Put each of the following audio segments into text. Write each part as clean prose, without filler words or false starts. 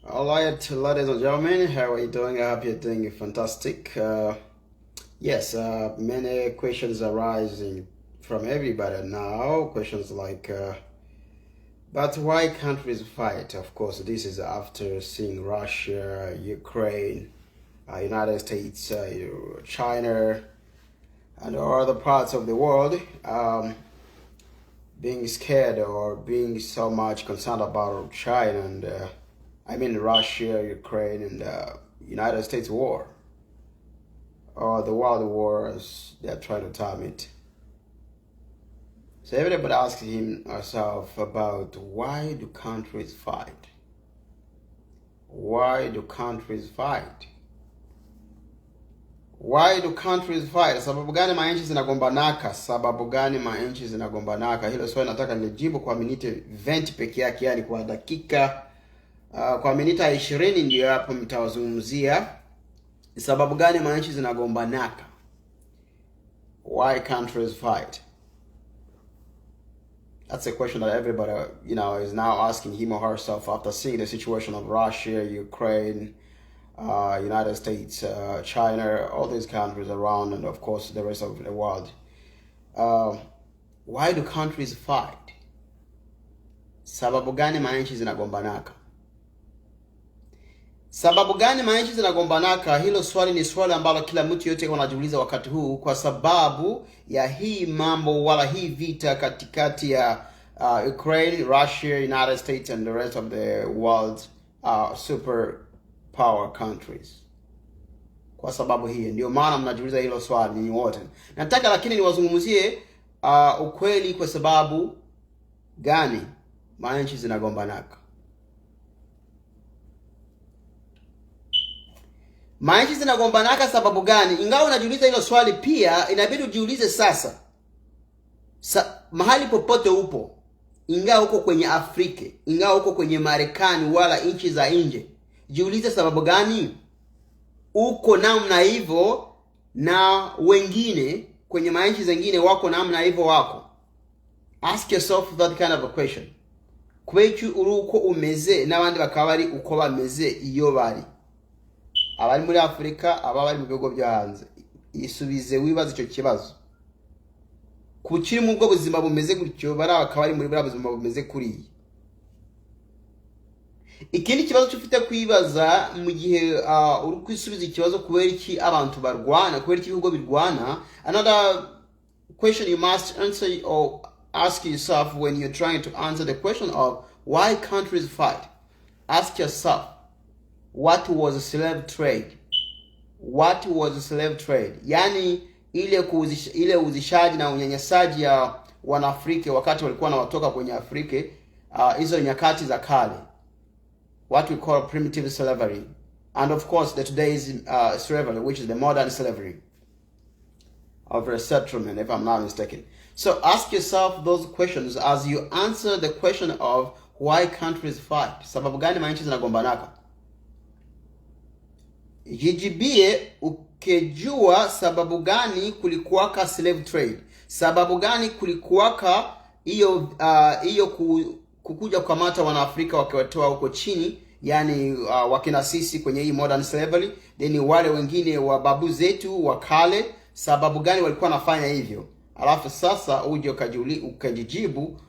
All right, ladies and gentlemen, how are you doing? I hope you're doing fantastic. Yes, many questions arising from everybody now. Questions like, but why countries fight? Of course, this is after seeing Russia, Ukraine, United States, China, and other parts of the world being scared or being so much concerned about China and Russia, Ukraine, and United States war, or the world war as they're trying to term it. So everybody asks himself about why do countries fight? Why do countries fight? Why do countries fight? Sababu gani manchi zinagombanaka? Sababu gani manchi zinagombanaka? Hilo swali nataka nilijibu kwa minute 20 peke yake, yani kwa dakika kwa minita 20 ndio hapo mtawazungumzia sababu gani manchi zinagombanaka. Why countries fight? That's a question that everybody, is now asking him or herself after seeing the situation of Russia, Ukraine, United States, China, all these countries around, and of course the rest of the world. Why do countries fight? Sababu gani manchi zinagombanaka? Sababu gani manchi zinagombanaka? Hilo swali ni swali ambalo kila mtu yote anajiuliza wakati huu, kwa sababu ya hii mambo wala hii vita katikati ya Ukraine, Russia, United States and the rest of the world super power countries. Kwa sababu hii ndio maana mnajiuliza hilo swali nyinyi wote. Nataka lakini niwazungumzie ukweli, kwa sababu gani manchi zinagombanaka. Manchi zinagombanaka sababu gani? Ingawa unajiuliza hilo swali, pia inabidi ujiulize sasa. Mahali popote upo, ingawa uko kwenye Afrika, ingawa uko kwenye Marekani wala nchi za nje, jiulize sababu gani uko namna hivyo na wengine kwenye manchi zingine wako namna hivyo wako. Ask yourself that kind of a question. Kwechu uruko umeze n'abandi bakabari uko bameze iyo bari. Abari muri Afrika, abari mu bigo byo hanze. Isubize wibaza icyo kibazo. Kuki mu bwo buzima bumeze gutyo bari akabari muri bwa buzima bumeze kuri. Ikindi kibazo cyufite kwibaza mu gihe uri kwisubiza ikibazo kubera iki abantu barwana, kubera iki ibihugu birwana. Another question you must answer or ask yourself when you're trying to answer the question of why countries fight. Ask yourself, what was slave trade? What was slave trade? Yani ile uzishaji na unyanyasaji ya Wanaafrika wakati walikuwa watoka kwenye Afrika, hizo nyakati za kale. What we call primitive slavery. And of course the today's slavery, which is the modern slavery of resettlement, if I'm not mistaken. So ask yourself those questions as you answer the question of why countries fight. Sababu gani manchi zinagombanaka? Jijibie ukejua sababu gani kulikuwaka slave trade. Sababu gani kulikuwaka hiyo kukuja kukamata Wanaafrika wakiwatoa huko chini, yani wakina sisi kwenye hii modern slavery, then wale wengine wa babu zetu wa kale, sababu gani walikuwa nafanya hivyo? Alafu sasa uje ukajijibu,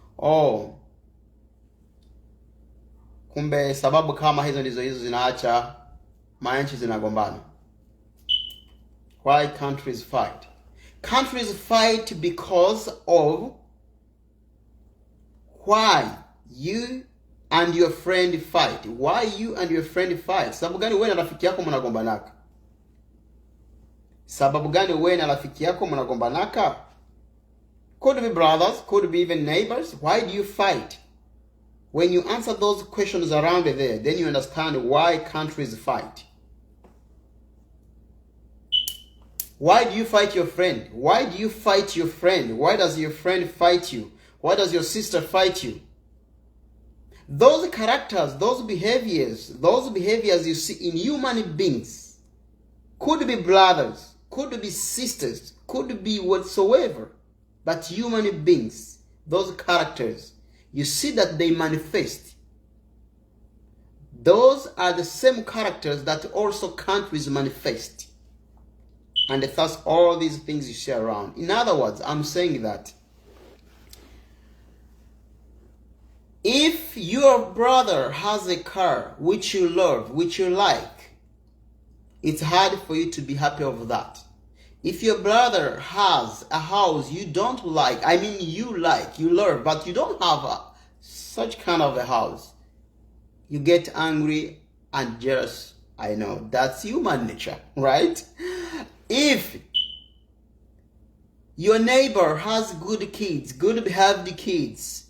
kumbe sababu kama hizo ndizo zinaacha manchi zinagombana. Why countries fight? Countries fight because of why you and your friend fight. Why you and your friend fight? Sababu gani wewe na rafiki yako mnagombanaka? Sababu gani wewe na rafiki yako mnagombanaka? Could be brothers, could be even neighbors. Why do you fight? When you answer those questions around there, then you understand why countries fight. Why do you fight your friend? Why do you fight your friend? Why does your friend fight you? Why does your sister fight you? Those characters, those behaviors you see in human beings, could be brothers, could be sisters, could be whatsoever, but human beings, those characters, you see that they manifest those are the same characters that also countries manifest. And thus all these things you see around. In other words, I'm saying that if your brother has a car which you love, which you like, it's hard for you to be happy over that. If your brother has a house you don't like, I mean you like, you love, but you don't have such kind of a house, you get angry and jealous. I know, that's human nature, right? If your neighbor has good kids, good behaved kids,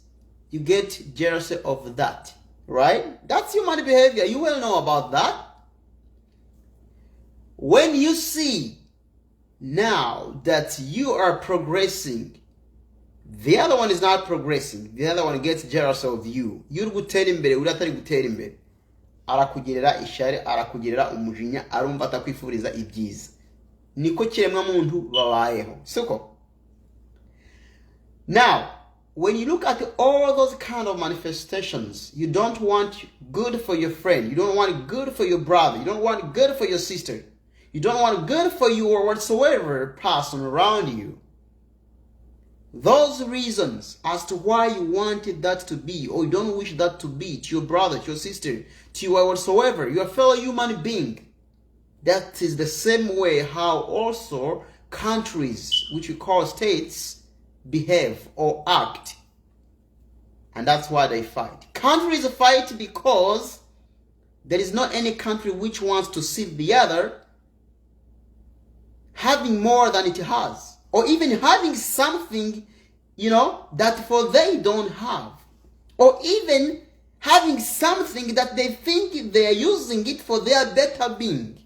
you get jealous of that, right? That's human behavior. You will know about that. When you see now that you are progressing, the other one is not progressing, the other one gets jealous of you. You're gutera imbere, uratari gutera imbere. Arakugirira ishari, arakugirira umujinya, arumva atakwifuriza ibyiza. Niko kiremwa muntu babayeho. Siko. Now, when you look at all those kind of manifestations, you don't want good for your friend, you don't want good for your brother, you don't want good for your sister, you don't want good for you or whatsoever person around you. Those reasons as to why you wanted that to be, or you don't wish that to be, to your brother, to your sister, to you or whatsoever, your fellow human being, that is the same way how also countries, which we call states, behave or act. And that's why they fight. Countries fight because there is not any country which wants to see the other having more than it has, or even having something, that for they don't have, or even having something that they think they are using it for their better being.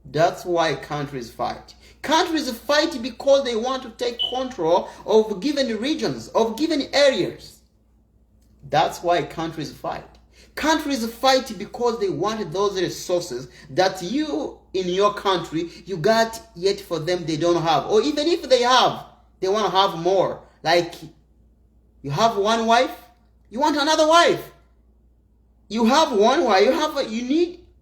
That's why countries fight. Countries fight because they want to take control of given regions, of given areas. That's why countries fight. Countries fight because they want those resources that you, in your country, you got, yet for them they don't have. Or even if they have, they want to have more. Like, you have one wife, you want another wife. You have one wife,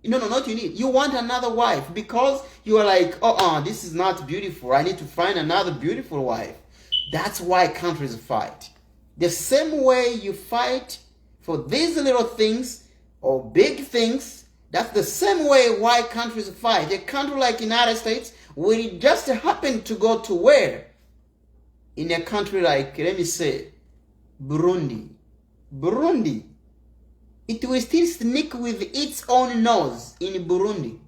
you want another wife because you are like, this is not beautiful. I need to find another beautiful wife. That's why countries fight. The same way you fight for these little things or big things, that's the same way why countries fight. A country like United States, when it just happened to go to where? In a country like, let me say, Burundi, it will still sneak with its own nose in Burundi.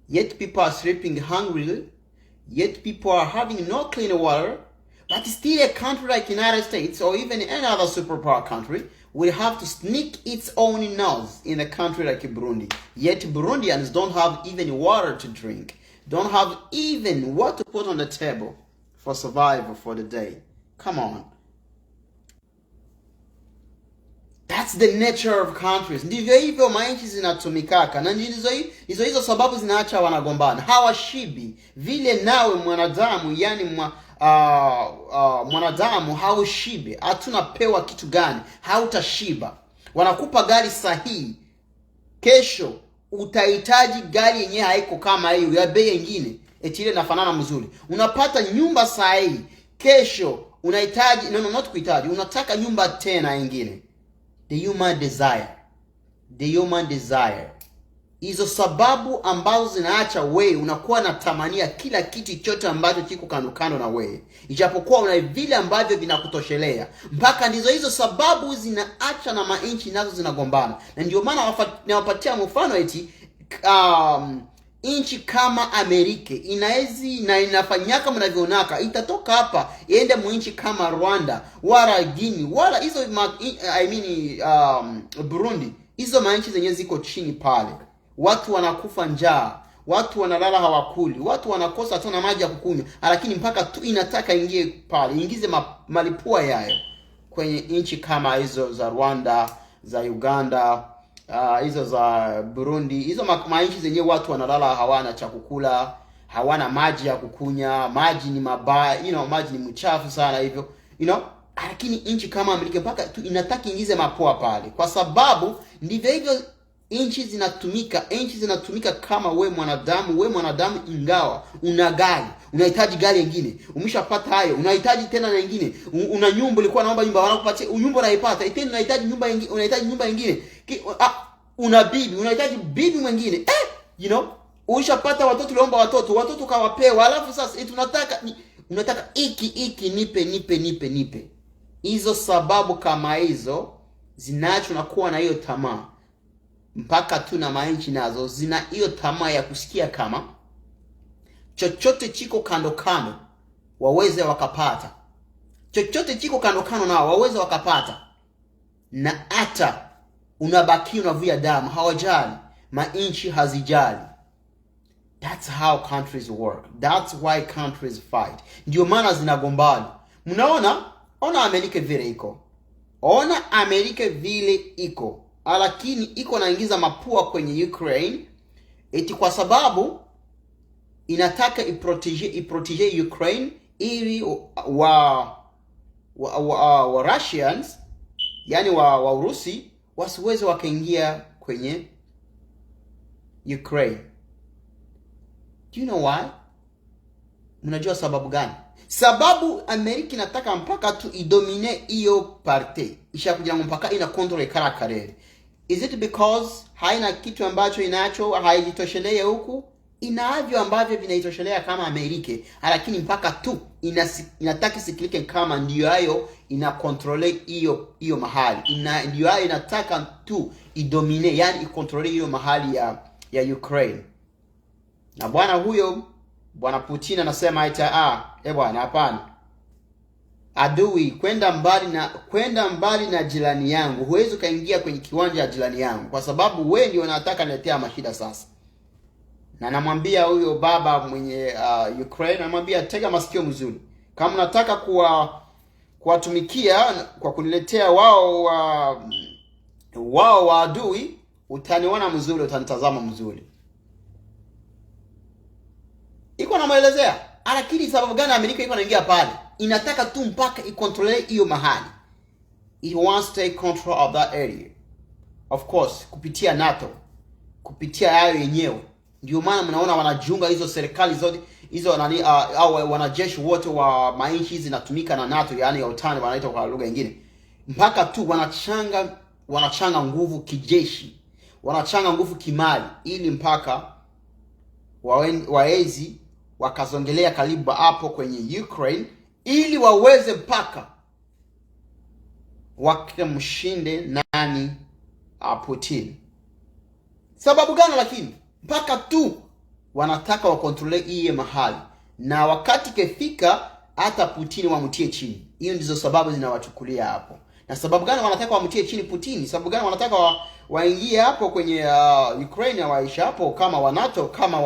Yet people are sleeping hungrily. Yet people are having no clean water. But still a country like United States or even any other superpower country will have to sneak its own nose in a country like Burundi. Yet Burundians don't have even water to drink. Don't have even what to put on the table for survival for the day. Come on. That's the nature of countries. Ndivyo hivyo manchi zinatumikaka, na hizo sababu zinaacha wanagombana. Hawashibi vile nawe mwanadamu, yani mwanadamu haushibi. Hatunapewa kitu gani? Hautashiba. Wanakupa gari sahihi, kesho utahitaji gari yenyewe haiko kama hiyo ya bei nyingine, eti ile inafanana mzuri. Unapata nyumba sahihi, kesho unahitaji not kuhitaji, unataka nyumba tena nyingine. The human desire. Hizo sababu ambazo zinaacha wewe unakuwa na tamania kila kitu chote ambacho kiko kando na wewe, ijapokuwa una vile ambavyo vinakutoshelea. Mpaka hizo sababu zinaacha na manchi nazo zinagombana. Na ndio maana nawapatia mfano eti nchi kama Amerika inafanyaka mnavyonaka, itatoka hapa iende nchi kama Rwanda wala Guinea wala hizo Burundi, hizo manchi zenye ziko chini pale, watu wanakufa njaa, watu wanalala hawakuli, watu wanakosa hata maji ya kukunywa, lakini mpaka tu inataka ingie pale, ingize malipua yayo kwenye nchi kama hizo za Rwanda, za Uganda, hizo za Burundi, hizo manchi zenye watu wanalala hawana cha kukula, hawana maji ya kukunya, maji ni mabaya, maji ni mchafu sana hivyo, lakini nchi kama Amerika mpaka tu inataka ingize mapua pale, kwa sababu ndivyo hivyo Nchi zinatumika kama we mwanadamu, ingawa una gari, unahitaji gari nyingine, umeshapata hayo, unahitaji tena na nyingine, una nyumba, ulikuwa naomba nyumba, wanakupatia nyumba, unaipata tena, unahitaji nyumba nyingine, una bibi, unahitaji bibi mwingine, ulishapata watoto, uliomba watoto kawapewa, alafu sasa unataka iki nipe. Hizo sababu kama hizo zinacho na kuwa na hiyo tamaa, mpaka tu na manchi nazo zina hiyo tamaa ya kusikia kama chochote chiko kando waweze wakapata, chochote chiko kando nao waweze wakapata, na hata unabaki unavuja damu, hawajali, manchi hazijali. That's how countries work. That's why countries fight. Ndio maana zinagombana. Ona Amerika vile iko. Lakini iko naingiza mapua kwenye Ukraine eti kwa sababu inataka iprotege Ukraine ili wa Russians, yani wa Urusi, wasiweze wakaingia kwenye Ukraine. Do you know why? Mnajua sababu gani? Sababu Amerika inataka mpaka tu idomine hiyo parte. Ishakuja mpaka ina control kala karere. Is it because haina kitu ambacho inacho haijitoshelea huku? Inavyo ambavyo vinaitoshelea kama Amerika, lakini mpaka tu inataka sikilike kama ndio hayo ina control hiyo mahali. Ndio hayo inataka tu idomine, yani ikontrole hiyo mahali ya Ukraine. Na bwana Putin anasema bwana hapana. Adui, kwenda mbali na jirani yangu. Huwezi kaingia kwenye kiwanja cha jirani yangu kwa sababu wewe ndio unataka niletea mashida sasa. Na namwambia huyo baba mwenye Ukraine, namwambia tega masikio mzuri. Kama unataka kuwatumikia kwa kuniletea wao adui, utaniona mzuri, utanitazama mzuri. Iko namuelezea, lakini sababu gani Amerika iko naingia pale? Inataka tu mpaka ikontrole hiyo mahali. It wants to take control of that area. Of course, kupitia NATO, kupitia hayo yenyewe. Ndio maana mnaona wanajiunga hizo serikali zote, hizo au wanajeshi wote wa manchi zinatumika na NATO, yani OTAN wanaita kwa lugha nyingine. Mpaka tu wanachanga nguvu kijeshi, wanachanga nguvu kimali, ili mpaka waezi wakazongelea karibu hapo kwenye Ukraine, ili waweze mpaka wakimshinde nani? Putin. Sababu gani? Lakini mpaka tu wanataka wakontrole iye mahali, na wakati kefika hata Putin wamtie chini. Hiyo ndizo sababu zinawachukulia hapo. Na sababu gani wanataka wamtie chini Putin? Sababu gani wanataka waingie hapo kwenye Ukraine, waisha hapo kama wa NATO, kama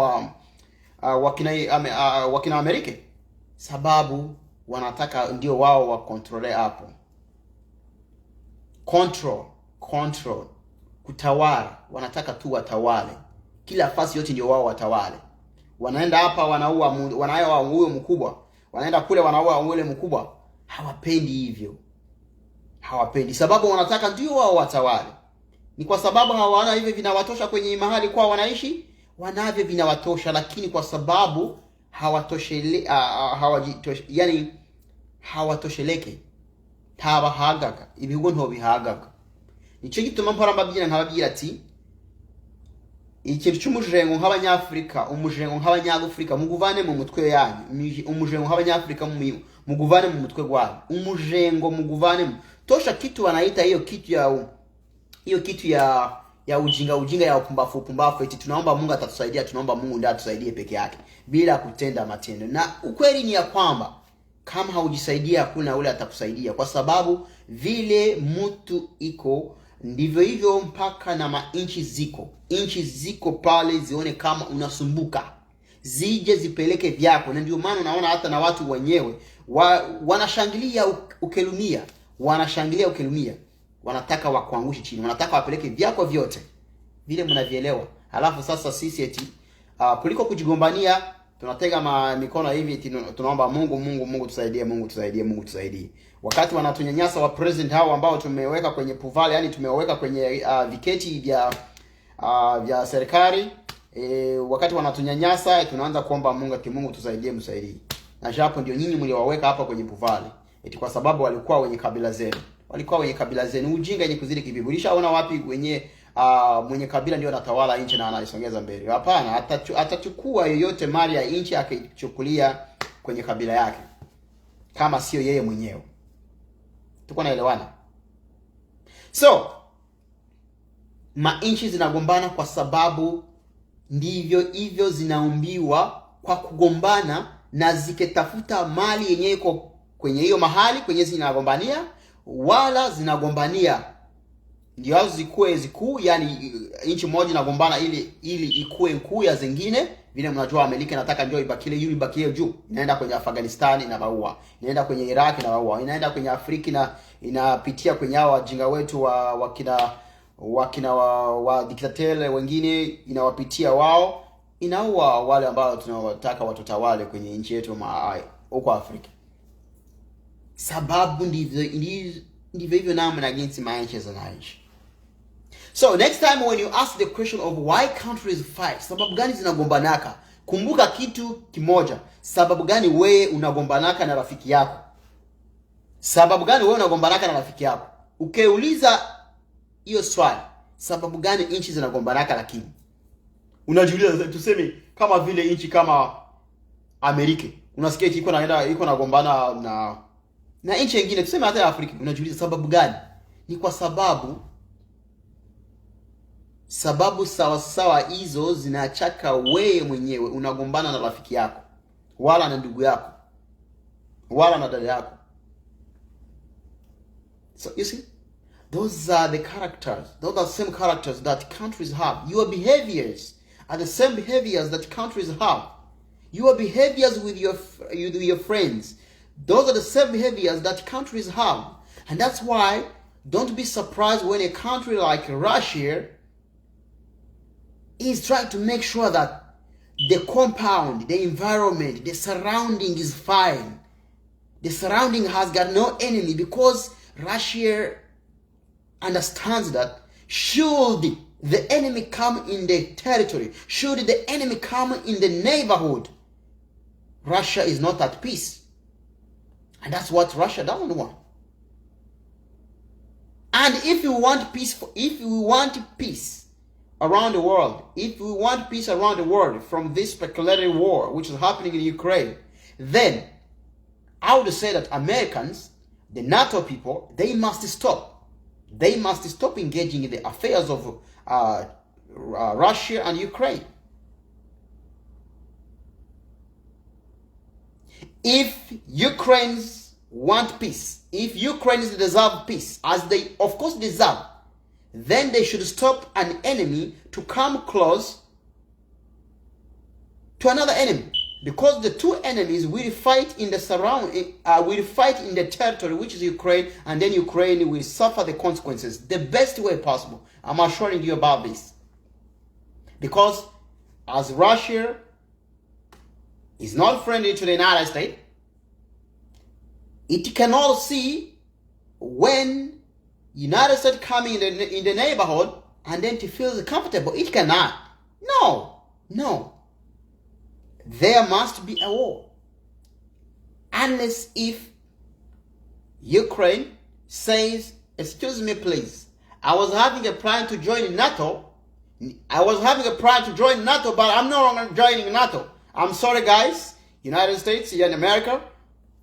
wakina Amerika? Sababu wanataka ndio wao wakontrole hapo. Control. Kutawala. Wanataka tu watawale. Kila fasi yote ndio wao watawale. Wanaenda hapa wanaua huyo mkubwa. Wanaenda kule wanaua yule mkubwa. Hawapendi hivyo. Sababu wanataka ndio wao watawale. Ni kwa sababu hawana hivyo vinawatosha kwenye mahali kwa wanaishi. Wanavyo vinawatosha, lakini kwa sababu hawatosheleke. Tabahagaga. Ibihugu ntobihagaga. Nico gituma mpora nkababwira ati ikintu cy'umujengo nk'abanyafrika, umujengo nk'abanyafrika muguvane mu mutwe yanyu. Umujengo nk'abanyafrika muguvane mu mutwe gwanyu. Umujengo muguvane tosha kitu wanaita hiyo kitu ya ujinga ya upumbafu eti tunaomba Mungu atatusaidia, tunaomba Mungu ndiye atusaidie peke yake bila kutenda matendo. Na ukweli ni ya kwamba kama haujisaidia hakuna ule atakusaidia, kwa sababu vile mtu iko ndivyo hivyo mpaka na inchi ziko pale zione kama unasumbuka, zije zipeleke vyako. Na ndio maana unaona hata na watu wenyewe wanashangilia ukelumia, wanataka wakuangushe chini, wanataka wapeleke vyako vyote vile mnavielewa. Alafu sasa sisi eti kuliko kujigombania tunatega mikono hivi tunaomba Mungu tusaidie. Wakati wanatunyanyasa wa president hao ambao tumeweka kwenye puvale, yani tumeweka kwenye viketi vya vya serikali, wakati wanatunyanyasa tunaanza kuomba Mungu ati Mungu tusaidie, msaidie. Na hapo ndio nyinyi mliwaweka hapa kwenye Buvale eti kwa sababu walikuwa wenye kabila zenu. Walikuwa wenye kabila zenu. Ujinga yenye kuzidi kibibi. Ulishaona wapi wenye mwenye kabila ndio anatawala nchi na anaisongeza mbele? Hapana, atachukua yoyote mali ya nchi akichukulia kwenye kabila yake, kama sio yeye mwenyewe. Tuko naelewana? So nchi zinagombana kwa sababu ndivyo hivyo zinaumbiwa kwa kugombana, na zikitafuta mali yenyewe iko kwenye hiyo mahali kwenye zinagombania, wala zinagombania ndio hazo zikuwe zikuu. Yani nchi moja inagombana ili ikuwe nkuu ya zingine. Vile mnajua Amerika inataka ndio ibakie juu, inaenda kwenye Afghanistan inabaua, inaenda kwenye Iraq inabaua, inaenda kwenye Afrika na inapitia kwenye hao wajinga wetu wa diktatele wengine, inawapitia wao, inaua wale ambao tunawataka watutawale kwenye nchi yetu huko Afrika. Sababu ndivyo hivyo namna jinsi manchi zinaishi. So next time when you ask the question of why countries fight, sababu gani zinagombanaka, kumbuka kitu kimoja. Sababu gani wewe unagombanaka na rafiki yako? Sababu gani wewe unagombanaka na rafiki yako? Ukeuliza hiyo swali, sababu gani nchi zinagombanaka, lakini unajiuliza, tuseme kama vile nchi kama Amerika, unasikia iko nagombana na nchi nyingine, tuseme hata Afrika, unajiuliza sababu gani? Ni kwa sababu sawa hizo zinachaka wewe mwenyewe unagombana na rafiki yako, wala na ndugu yako, wala na dada yako. So you see, those are the characters. Those are the same characters that countries have. Your behaviors are the same behaviors that countries have. Your behaviors with your friends, those are the same behaviors that countries have. And that's why don't be surprised when a country like Russia is trying to make sure that the compound, the environment, the surrounding is fine. The surrounding has got no enemy, because Russia understands that should the enemy come in the territory, should the enemy come in the neighborhood, Russia is not at peace. And that's what Russia doesn't want. And if we want peace around the world, if we want peace around the world from this speculative war which is happening in Ukraine, then I would say that Americans, the NATO people, they must stop. They must stop engaging in the affairs of Russia and Ukraine. If Ukrainians want peace, if Ukrainians deserve peace, as they of course deserve, then they should stop an enemy to come close to another enemy, because the two enemies will fight in the will fight in the territory which is Ukraine, and then Ukraine will suffer the consequences the best way possible. I'm assuring you about this, because as Russia is not friendly to the United States, it cannot see when United States coming in the neighborhood and then to feel comfortable. It cannot. No. There must be a war. Unless if Ukraine says, excuse me please, I was having a plan to join NATO. but I'm no longer joining NATO. I'm sorry guys, United States and America,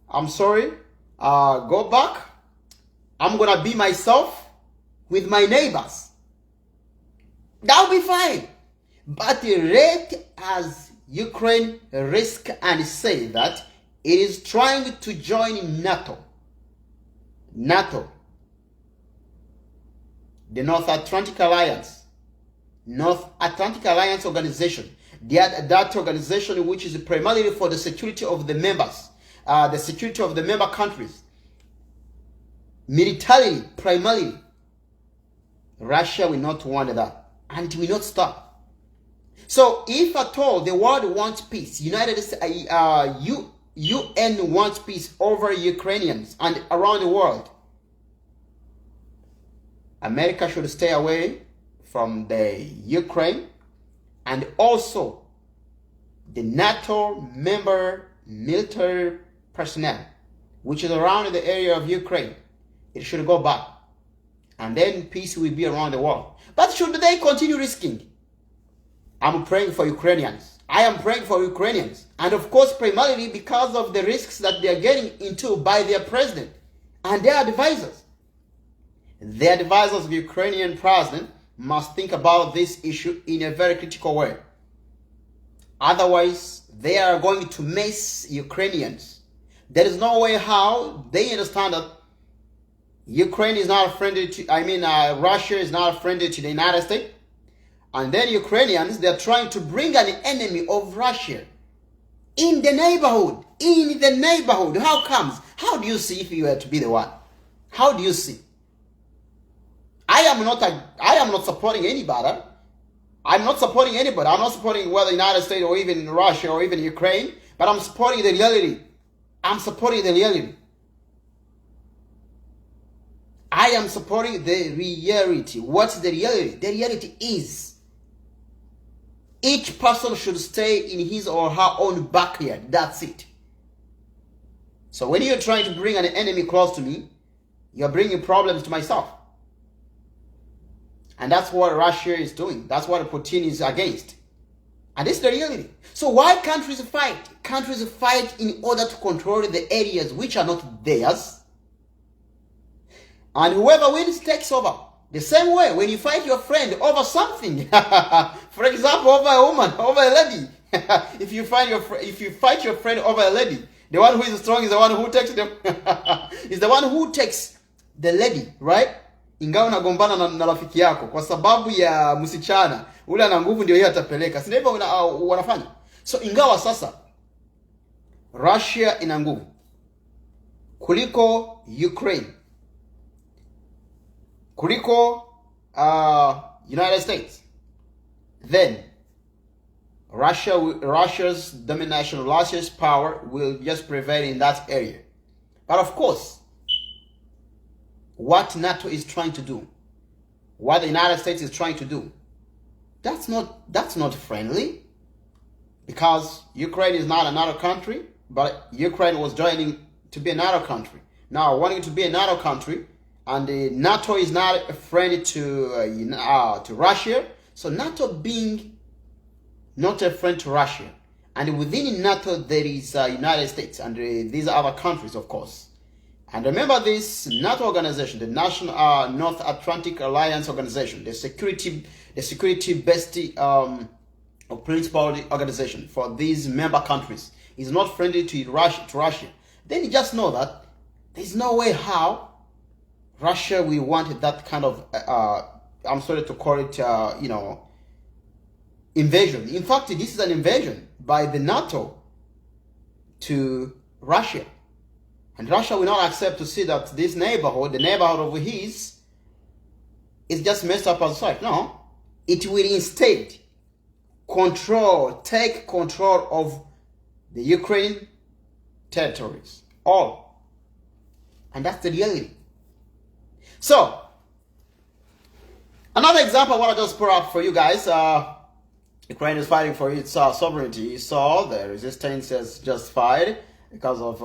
I'm sorry. Go back. I'm gonna be myself with my neighbors. That'll be fine. But rate as Ukraine risk and say that it is trying to join NATO, the North Atlantic Alliance organization, that organization which is primarily for the security of the members, the security of the member countries, militarily, primarily. Russia will not want that, and it will not stop. So if at all the world wants peace, UN wants peace over Ukrainians and around the world, America should stay away from the Ukraine and also the NATO member military personnel, which is around the area of Ukraine. It should go back. And then peace will be around the world. But should they continue risking? I'm praying for Ukrainians. I am praying for Ukrainians. And of course, primarily because of the risks that they are getting into by their president and their advisors. The advisors of the Ukrainian president must think about this issue in a very critical way. Otherwise, they are going to mess Ukrainians. There is no way how they understand that Ukraine is not friendly to, Russia is not friendly to the United States. And then Ukrainians, they're trying to bring an enemy of Russia in the neighborhood. In the neighborhood. How comes? How do you see if you were to be the one? How do you see? I am not supporting anybody. I'm not supporting anybody. I'm not supporting whether the United States or even Russia or even Ukraine, but I'm supporting the reality. I'm supporting the reality. I am supporting the reality. What's the reality? The reality is each person should stay in his or her own backyard. That's it. So when you're trying to bring an enemy close to me, you're bringing problems to myself. And that's what Russia is doing. That's what Putin is against. And this is the reality. So why countries fight? Countries fight in order to control the areas which are not theirs. And whoever wins takes over. The same way when you fight your friend over something. For example, over a woman, over a lady. If you fight your friend over a lady, the one who is strong is the one who takes them. Is the one who takes the lady, right? Ingawa unagombana na rafiki yako kwa sababu ya msichana, ule ana nguvu ndio yeye atapeleka. Si ndivyo wanafanya? So ingawa sasa Russia ina nguvu kuliko Ukraine, kuliko United States, then Russia's domination, Russia's power will just prevail in that area. But of course, what NATO is trying to do, what the United States is trying to do, that's not friendly, because Ukraine is not another country, but Ukraine was joining to be another country. Now, wanting to be another country, and the NATO is not a friend to Russia, so NATO being not a friend to Russia, and within NATO there is United States and these other countries, of course. And remember this NATO organization, the National North Atlantic Alliance Organization, the security-based principal organization for these member countries, is not friendly to Russia. Then you just know that there's no way how Russia will want that kind of, I'm sorry to call it, invasion. In fact, this is an invasion by the NATO to Russia. And Russia will not accept to see that this neighborhood, the neighborhood of his, is just messed up outside. No. It will instead take control of the Ukrainian territories. All. And that's the reality. So, another example I want to just put up for you guys. Ukraine is fighting for its sovereignty. So, the resistance is justified because of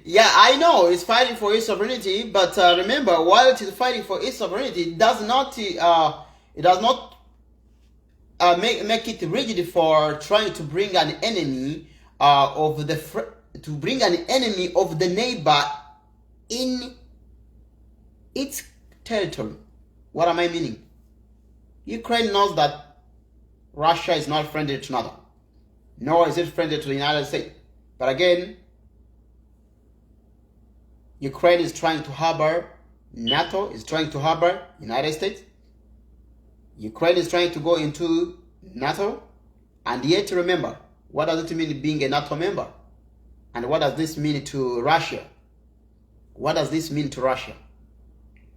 yeah, I know it's fighting for its sovereignty, but remember, while it is fighting for its sovereignty, it does not make it rigid for trying to bring an enemy of the neighbor in its territory. What am I meaning? Ukraine knows that Russia is not friendly to NATO, nor is it friendly to the United States. But again, Ukraine is trying to harbor NATO, is trying to harbor United States. Ukraine is trying to go into NATO. And yet remember, what does it mean being a NATO member? And what does this mean to Russia? What does this mean to Russia?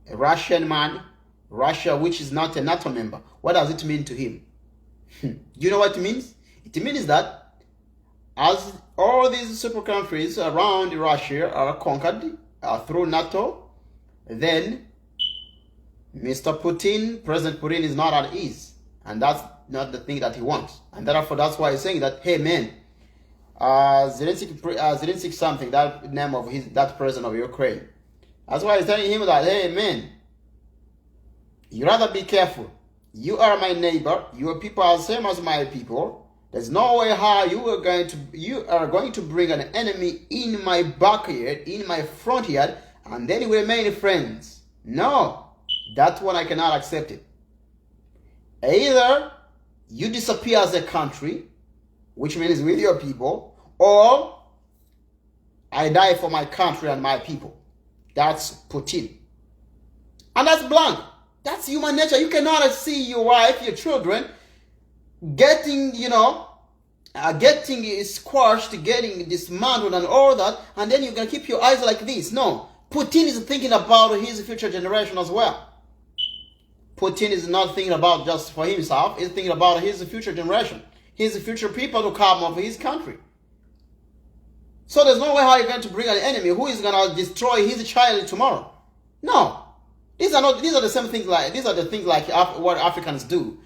A Russian man, Russia which is not a NATO member, what does it mean to him? Do you know what it means? It means that as all these super countries around Russia are conquered through NATO, then Mr. Putin, President Putin is not at ease. And that's not the thing that he wants. And therefore, that's why he's saying that, hey man, Zelensky something, that name of that president of Ukraine. That's why he's telling him that, hey man, you rather be careful. You are my neighbor. Your people are the same as my people. There's no way how you are going to bring an enemy in my backyard, in my front yard, and then we remain friends. No, that one I cannot accept it. Either you disappear as a country, which means with your people, or I die for my country and my people. That's Putin. And that's blank. That's human nature. You cannot see your wife, your children, getting squashed, getting dismantled and all that, and then you're going to keep your eyes like this. No. Putin is thinking about his future generation as well. Putin is not thinking about just for himself. He's thinking about his future generation, his future people to come of his country. So there's no way how you're going to bring an enemy who is going to destroy his child tomorrow. No. These are the same things like, these are the things like what Africans do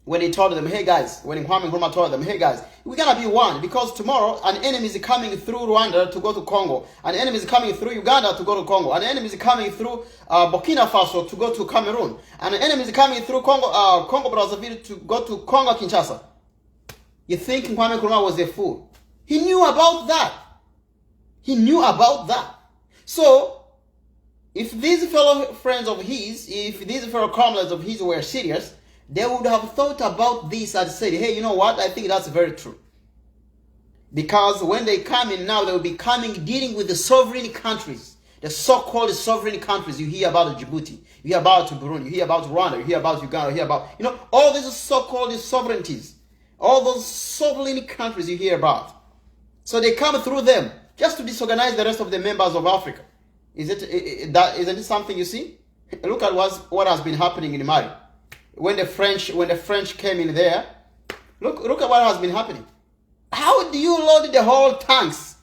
when he told them, hey guys, when Kwame Nkrumah told them, hey guys, we're going to be one, because tomorrow an enemy is coming through Rwanda to go to Congo, an enemy is coming through Uganda to go to Congo, an enemy is coming through Burkina Faso to go to Cameroon, and an enemy is coming through Congo Brazzaville to go to Congo Kinshasa. You think Kwame Nkrumah was a fool? He knew about that. He knew about that. So, if these fellow friends of his, if these fellow comrades of his were serious, they would have thought about this and said, hey, you know what? I think that's very true. Because when they come in now, they will be coming dealing with the sovereign countries, the so-called sovereign countries. You hear about Djibouti, you hear about Burundi, you hear about Rwanda, you hear about Uganda, you hear about, all these so-called sovereignties, all those sovereign countries you hear about. So they come through them just to disorganize the rest of the members of Africa. Isn't it something you see? Look at what has been happening in Mali. When the French came in there, look at what has been happening. How do you load the whole tanks,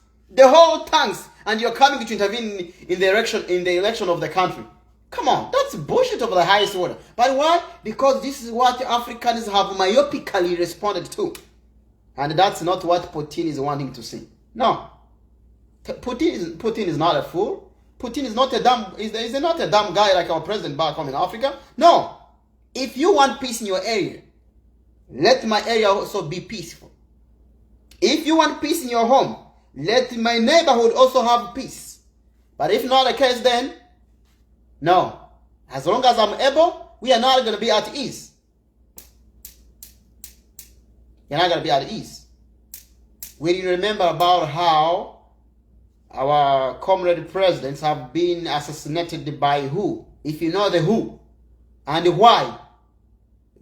and you're coming to intervene in the election of the country? Come on, that's bullshit of the highest order. But why? Because this is what Africans have myopically responded to, and that's not what Putin is wanting to see. No, Putin is not a fool. Putin is not a dumb. Is not a dumb guy like our president back home in Africa. No. If you want peace in your area, let my area also be peaceful. If you want peace in your home, let my neighborhood also have peace. But if not the case, then no. As long as I'm able, we are not going to be at ease. You're not going to be at ease. When you remember about how our comrade presidents have been assassinated by who? If you know the who and why,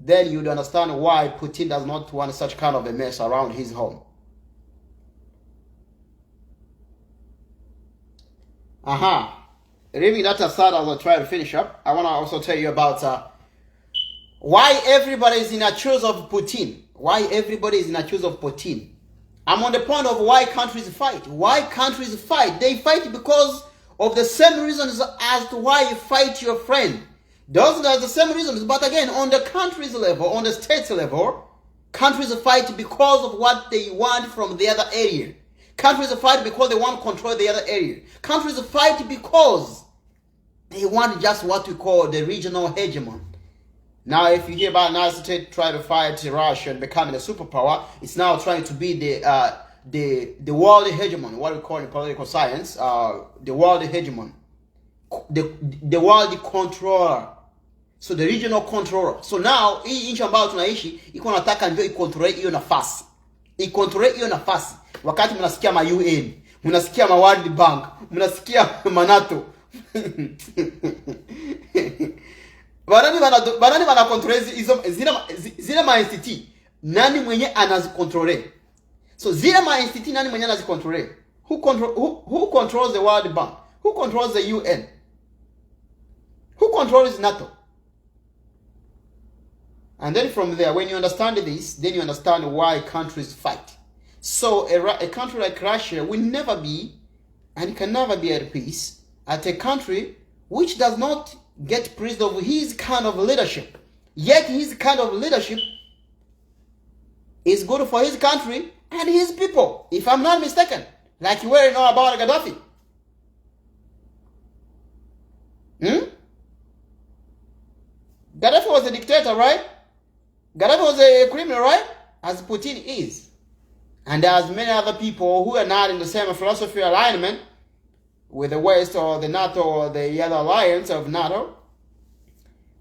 then you'd understand why Putin does not want such kind of a mess around his home. Leaving that aside as I try to finish up, I want to also tell you about why everybody is in accuse of Putin. Why everybody is in accuse of Putin. I'm on the point of why countries fight. Why countries fight? They fight because of the same reasons as to why you fight your friend. Those are the same reasons, but again, on the country's level, on the state's level, countries fight because of what they want from the other area. Countries fight because they want to control the other area. Countries fight because they want just what we call the regional hegemon. Now, if you hear about United States trying to fight Russia and becoming a superpower, it's now trying to be the world hegemon, what we call in political science, the world hegemon, the world controller. So the regional controller. So now hii nchi ambayo tunaishi iko nataka ndio ikontrole hiyo nafasi. Ikontrole hiyo nafasi. Wakati mnasikia ma UN, mnasikia ma World Bank, mnasikia ma NATO. Barani wana control zile ma entity. Nani mwenye anazikontrole? So zile ma entity nani mwenye anazikontrole? Who controls the World Bank? Who controls the UN? Who controls NATO? And then from there, when you understand this, then you understand why countries fight. So a country like Russia will never be, and can never be at peace, at a country which does not get praised of his kind of leadership. Yet his kind of leadership is good for his country and his people, if I'm not mistaken. Like you already know about Gaddafi. Gaddafi was a dictator, right? Gaddafi was a criminal, right? As Putin is. And as many other people who are not in the same philosophy alignment with the West or the NATO or the other alliance of NATO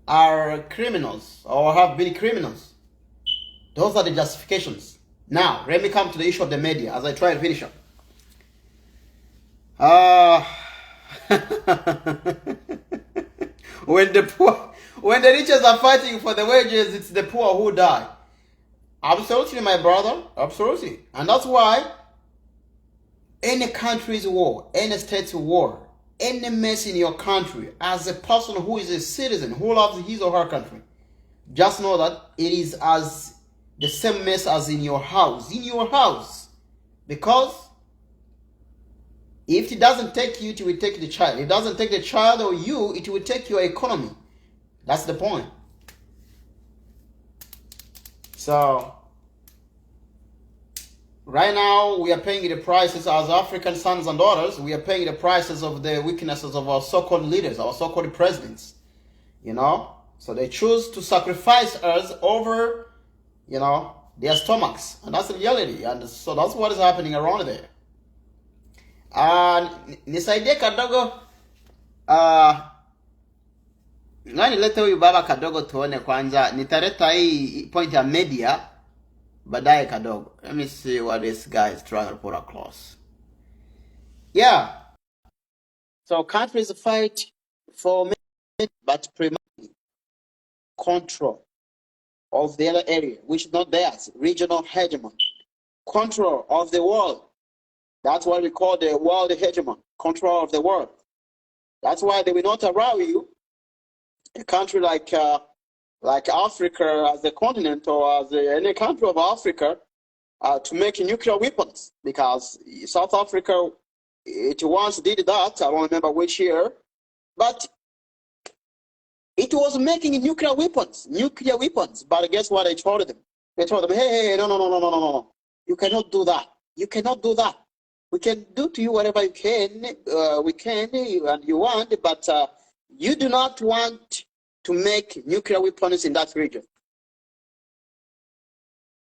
are criminals or have been criminals. Those are the justifications. Now, let me come to the issue of the media as I try to finish up. When the rich are fighting for the wages, it's the poor who die. Absolutely, my brother. Absolutely. And that's why any country's war, any state's war, any mess in your country, as a person who is a citizen, who loves his or her country, just know that it is as the same mess as in your house. In your house. Because if it doesn't take you, it will take the child. If it doesn't take the child or you, it will take your economy. That's the point. So, right now, we are paying the prices as African sons and daughters. We are paying the prices of the weaknesses of our so-called leaders, our so-called presidents. You know? So they choose to sacrifice us over, you know, their stomachs. And that's the reality. And so that's what is happening around there. Nisaidie kadogo. Ngani leta huyu baba kadogo tuone kwanza. Nitaleta hii point ya media baadaye kadogo. Let me see what this guy is trying to put across. Yeah. So countries fight for but primarily control of the other area, which is not theirs. Regional hegemon. Control of the world. That's what we call the world hegemon. Control of the world. That's why they will not allow you, a country like Africa as a continent or as any country of Africa, to make nuclear weapons, because South Africa, it once did that. I don't remember which year, but it was making nuclear weapons. But guess what? They told them, hey, no, you cannot do that. You cannot do that. We can do to you whatever you can, and you want, but you do not want to make nuclear weapons in that region.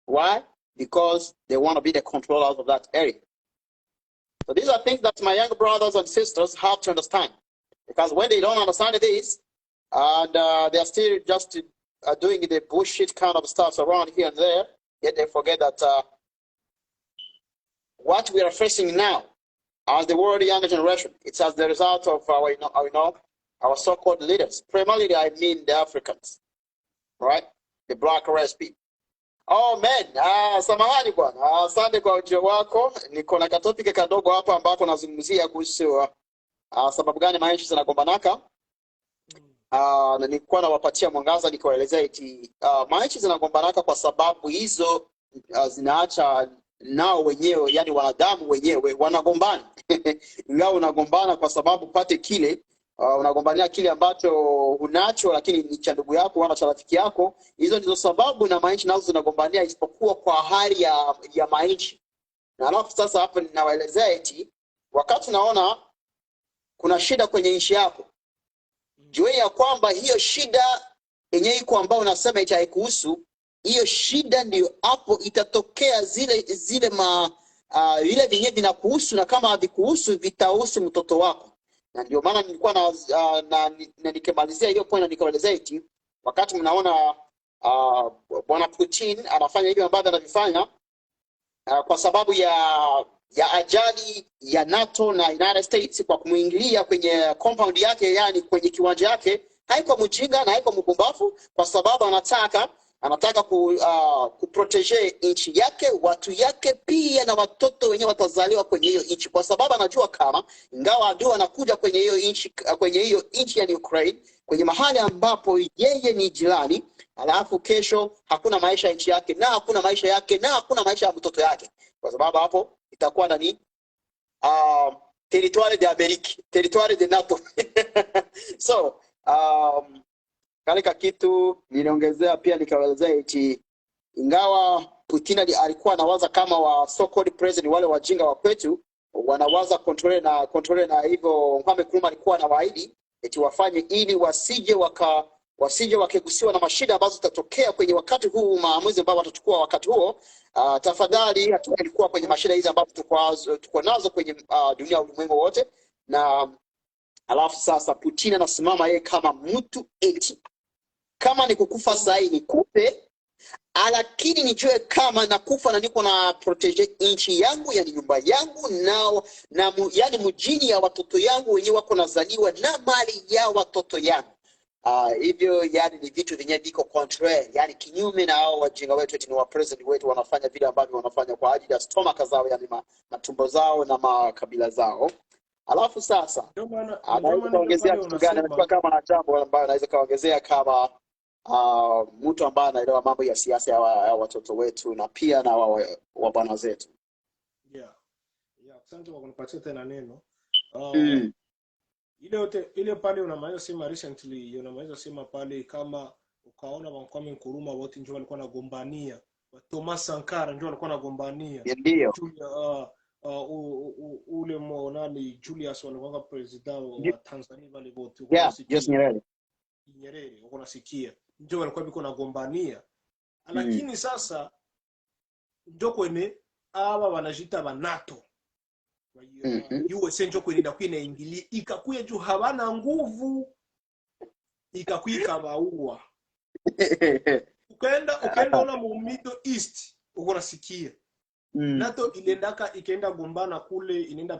Why? Because they want to be the controllers of that area. So these are things that my young brothers and sisters have to understand. Because when they don't understand this, and they are still just doing the bullshit kind of stuff around here and there, yet they forget that what we are facing now as the world younger generation, it's as the result of our so-called leaders. Primarily, I mean the Africans, right? The black race people. Oh man, samahani bwana. Asante kwa ujio wako. Niko na katopike kadogo hapa ambapo nazungumzia kuhusu sababu gani manchi zinagombanaka. Na nilikuwa nawapatia mwangaza nikawaelezea eti manchi zinagombanaka kwa sababu hizo zinaacha nao wenyewe, yani wanadamu wenyewe wanagombana. Ingawa unagombana kwa sababu pate kile, unagombania kile ambacho unacho, lakini ni cha ndugu yako wala cha rafiki yako. Hizo ndizo sababu na manchi nazo zinagombania, isipokuwa kwa hali ya manchi. Na alafu sasa hapa ninawaelezea eti wakati naona kuna shida kwenye nchi yako, jua ya kwamba hiyo shida yenyewe iko ambao unasema eti haikuhusu, hiyo shida ndio hapo itatokea zile vile vyenye vinakuhusu, na kama havikuhusu vitahusu mtoto wako. Na ndio maana nilikuwa na nikimalizia hiyo point, nikaelezea eti wakati mnaona bwana Putin anafanya hivyo ambavyo anavifanya kwa sababu ya ajali ya NATO na United States kwa kumuingilia kwenye compound yake, yani kwenye kiwanja yake, haiko mjinga na haiko mbumbavu, kwa sababu anataka kuprotege nchi yake, watu yake, pia na watoto wenyewe watazaliwa kwenye hiyo nchi, kwa sababu anajua kama ingawa adui anakuja kwenye hiyo nchi ya Ukraine, kwenye mahali ambapo yeye ni jirani, alafu kesho hakuna maisha ya nchi yake na hakuna maisha yake na hakuna maisha ya mtoto yake, kwa sababu hapo itakuwa territoire de Amerique, territoire de NATO. So kalika kitu niliongezea pia nikaelezea eti ingawa Putin alikuwa anawaza kama wa so called president wale wajinga wa kwetu wanawaza control na hivyo Mohamed Kuruma alikuwa anawaahidi eti wafanye ili wasije wakegusiwa na mashida ambazo zitatokea kwenye wakati huu, maamuzi ambao watachukua wakati huo. Tafadhali hatuelikuwa kwenye mashida hizi ambazo tuko nazo kwenye dunia ulimwengu wote. Na alafu sasa Putin anasimama yeye kama mtu eti kama ni kukufa sahi nikupe, lakini nijue kama nakufa na niko na protege nchi yangu, yani nyumba yangu yani mjini ya watoto yangu wenyewe wako nazaliwa na mali ya watoto yangu. Hivyo yani ni vitu vyenye viko contrary, yani kinyume na hao wajinga wetu eti ni wa president wetu wanafanya vile ambavyo wanafanya kwa ajili ya stomach zao, yani matumbo zao na makabila zao. Alafu sasa anaweza kaongezea kitu gani? Anachukua kama na jambo ambayo anaweza kaongezea kama mtu ambaye anaelewa mambo ya siasa ya watoto wetu na pia na wa bwana zetu. Asante kwa kunipatia tena neno. Ile pale unamaliza sema recently, unamaliza sema pale kama ukaona Kwame Nkrumah wote ndio walikuwa nagombania, Thomas Sankara ndio walikuwa nagombania. Ndio. Ule nani Julius walikuwa president wa Tanzania wale wote. Yes, Nyerere uko nasikia ndio walikuwa biko nagombania. Lakini sasa ndio kwenye aba wanajita ba NATO. USA ndio kwenye ndakuwa inaingilia ikakuye juu habana nguvu ikakuika baua. Ukaenda ona mu Middle East uko nasikia. NATO ikaenda gombana kule, ikaenda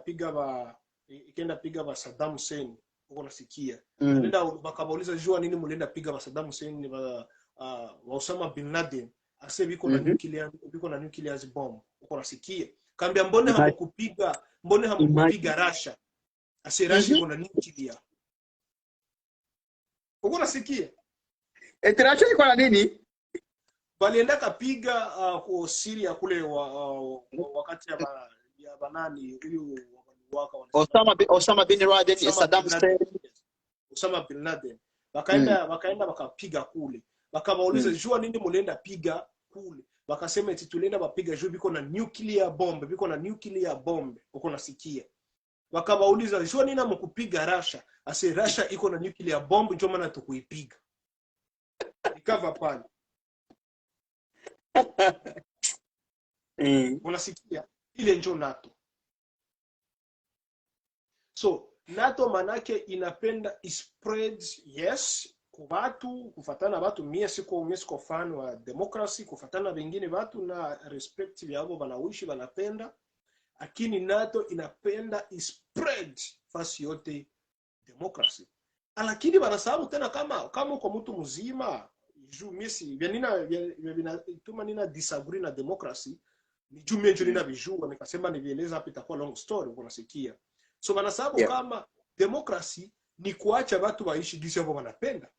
piga ba Saddam Hussein uko nasikia. Nenda bakabauliza jua nini mulenda piga ba Saddam Hussein wa Osama bin Laden ase biko na nuclear bomb uko nasikia. Kambia mbone hamukupiga Russia ase Russia iko na nuclear uko nasikia. Russia iko na nini? Balienda kapiga kwa Syria kule wakati ya banani huyu waka Osama bin Laden, Saddam Hussein, Osama bin Laden wakaenda wakapiga kule, wakabauliza jua nini mulenda piga kule, wakasema eti tulenda bapiga juu biko na nuclear bomb uko nasikia. Wakabauliza jua nini mkupiga Russia ase Russia iko na nuclear bomb ndio maana tukuipiga. Ikava pale. Unasikia ile ndio NATO. So NATO manake inapenda spreads, yes, kwa watu kufatana watu. Mie siko fan wa democracy, kufatana wengine watu na respect yao wanaoishi wanapenda, lakini NATO inapenda spread fasi yote democracy. Lakini wanasahau tena kama kwa mtu mzima juu mimi tuma nina disagree na democracy ni juu mimi nina bijua nikasema nivieleza hapa itakuwa long story unasikia. So wanasahau kama democracy ni kuacha watu waishi jinsi wao wanapenda.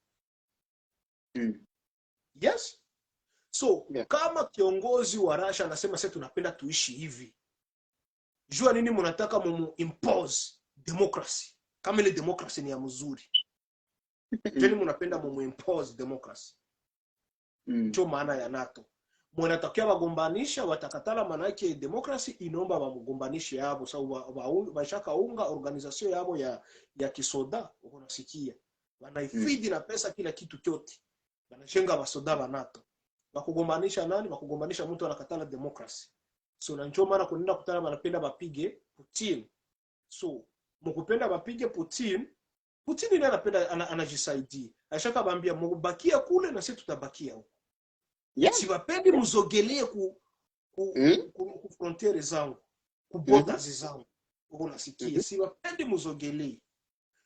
Yes. So kama kiongozi wa Russia anasema sasa tunapenda tuishi hivi, jua nini mnataka impose democracy kama ile democracy ni ya mzuri. Jeni mnapenda impose democracy. Ndio maana ya NATO. Mwanatakia wagombanisha watakatala, maana yake democracy inaomba wagombanishe hapo sababu washaka unga organization yao ya kisoda unasikia. Wanaifidi na pesa kila kitu chote. Wanashenga wasoda wa NATO. Wakugombanisha nani? Wakugombanisha mtu anakatala democracy. So na ndio maana kunaenda kutana wanapenda bapige Putin. So mkupenda bapige Putin ndiye anapenda anajisaidia. Ashaka baambia mbakia kule na sisi tutabakia huko. Siwapendi mzogelee ku frontiere zangu, ku borders zangu. Uko nasikia? Siwapendi mzogelee.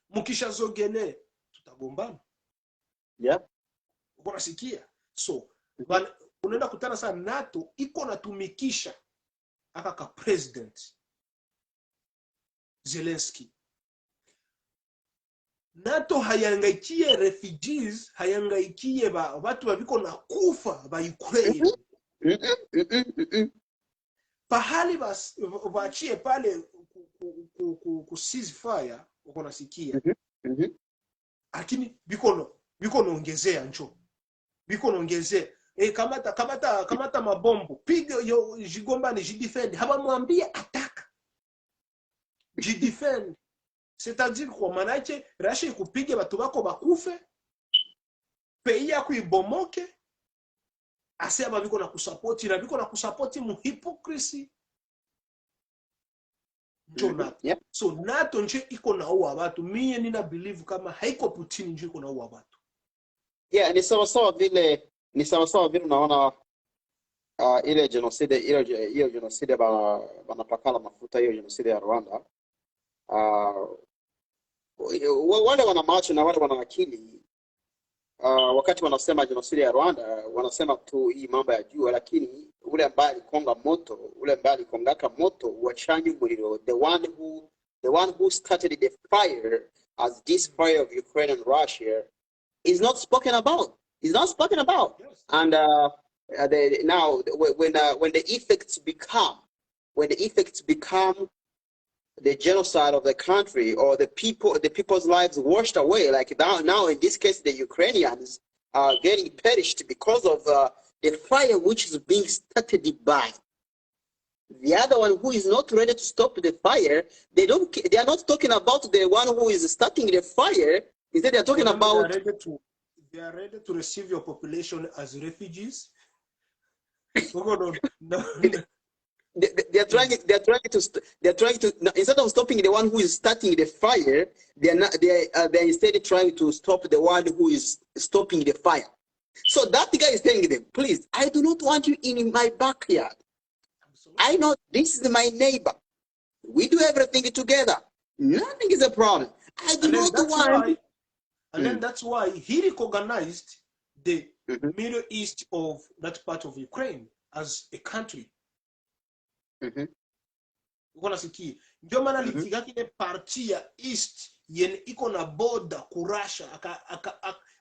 Mkisha zogelee tutagombana. Uko nasikia? So unaenda kutana sana NATO iko natumikisha aka president Zelensky. NATO hayangaikie refugees, hayangaikie watu wabiko na kufa ba Ukraine. Pahali waachie pale ku ceasefire uko nasikia, Mhm. lakini biko naongezea njo biko naongezea kamata mabombo piga yo jigombani jidefend, habamwambia attack jidefend, c'est-à-dire kwa manake Russia ikupige batu bako bakufe, pays yako ibomoke, asema biko na kusapoti mu hypocrisy njo NATO. Yeah. So NATO nje iko na uwa watu, mie nina believe kama haiko Putin nje iko na uwa watu. Yeah, ni sawa vile unaona ile genocide banapakala mafuta, hiyo genocide ya Rwanda. Wale wana macho na wale wana akili, wakati wanasema genocide ya Rwanda wanasema tu hii mambo ya juu, lakini ule ambaye alikonga moto, ule ambaye alikongaka moto wachanyi muliro, the one who started the fire as this fire of Ukraine and Russia is not spoken about. It's not spoken about. Yes. And now when the effects become the genocide of the country, or the people's lives washed away, like now in this case the Ukrainians are getting perished because of the fire which is being started by the other one who is not ready to stop the fire. They are not talking about the one who is starting the fire. Instead they are talking about they are ready to receive your population as refugees. They are trying to instead of stopping the one who is starting the fire, they're instead trying to stop the one who is stopping the fire. So that guy is telling them, please, I do not want you in my backyard. Absolutely. I know this is my neighbor. We do everything together. Nothing is a problem. I do not want. And then that's why he recognized the Mhm. Middle East of that part of Ukraine as a country. Mhm. Uko nasikia, ndio maana litika kile parti ya East yen iko na border ku Russia,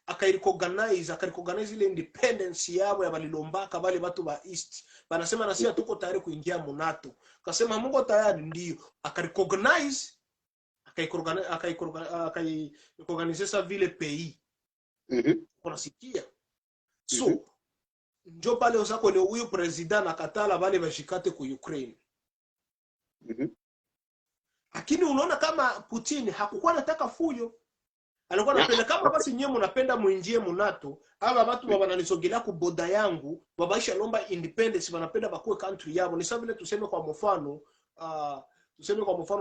akarecognize ile independence yao ya balilombaka bale batu ba East, banasema na sisi tuko tayari kuingia mu NATO. Akasema Mungu tayari, ndio akarecognize akaiorganize sa vile pays. Unasikia? So njo pale usako leo huyu president nakatala bale bashikate ku Ukraine. Lakini unaona kama Putin hakukuwa anataka fujo. Alikuwa anapenda kama basi nyewe mnapenda muingie mu NATO, aba watu wananisogelea ku boda yangu, babaisha lomba independence, wanapenda bakue country yao. Ni sawa vile tuseme kwa mfano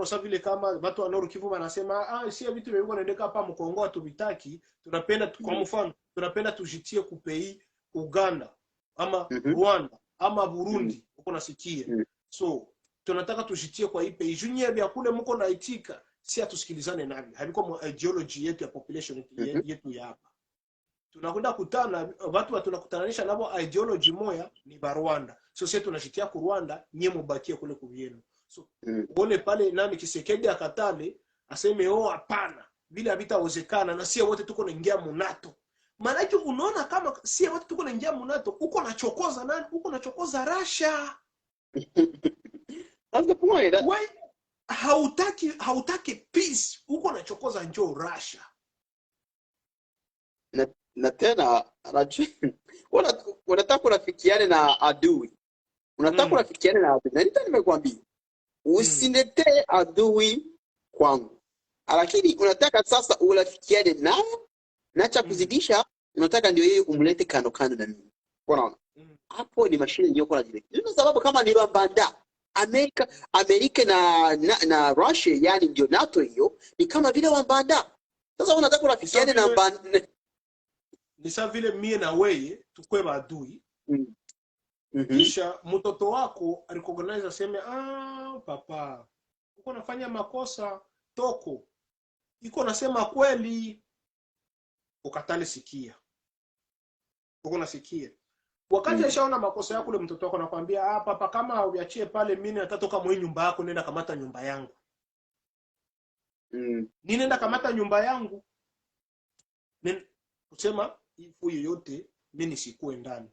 sasa vile kama watu wa Nord Kivu wanasema si vitu vile vinaendeka hapa Mkongo hatuvitaki, tunapenda kwa mfano tunapenda tujitie kupei Uganda ama Rwanda ama Burundi, uko nasikia. So tunataka tujitie kwa ipe junye vya kule mko naitika, si atusikilizane nani, haliko ideology yetu ya population yetu ya hapa. Tunakwenda kutana watu tunakutananisha nabo ideology moya ni ba Rwanda. So sisi tunajitia ku Rwanda, nyie mubakie kule kuvyenu. So uone pale nani Kisekedi akatale aseme hapana, bila havitawezekana na sisi wote tuko naingia mu NATO. Maana hiyo unaona kama sisi wote tuko naingia mu NATO, uko nachokoza nani? Uko nachokoza Russia. That's the point. Why hautaki peace, uko nachokoza njoo Russia. Na tena unataka kunafikiane na adui. Unataka kunafikiane na adui. Na nita nimekwambia usinetee adui kwangu. Lakini unataka sasa ulafikiane nao, na cha kuzidisha unataka ndio yeye umlete kando kando na mimi. Unaona? Hapo ni mashine nyoko na jile. Ndio sababu kama ni banda Amerika na Russia, yani ndio NATO hiyo, ni kama vile wambanda. Sasa unataka kunafikiane na banda. Ni sawa vile mie na wewe tukwe maadui. Kisha mtoto wako alicognize aseme papa uko nafanya makosa, toko iko nasema kweli, ukatale sikia. Uko nasikia wakati ashaona makosa yako, ule mtoto wako anakuambia papa kama uachie pale, mimi natatoka mwe nyumba yako, nenda kamata nyumba yangu. Nenda kamata nyumba yangu. Kusema ifu yoyote mimi nisikue ndani.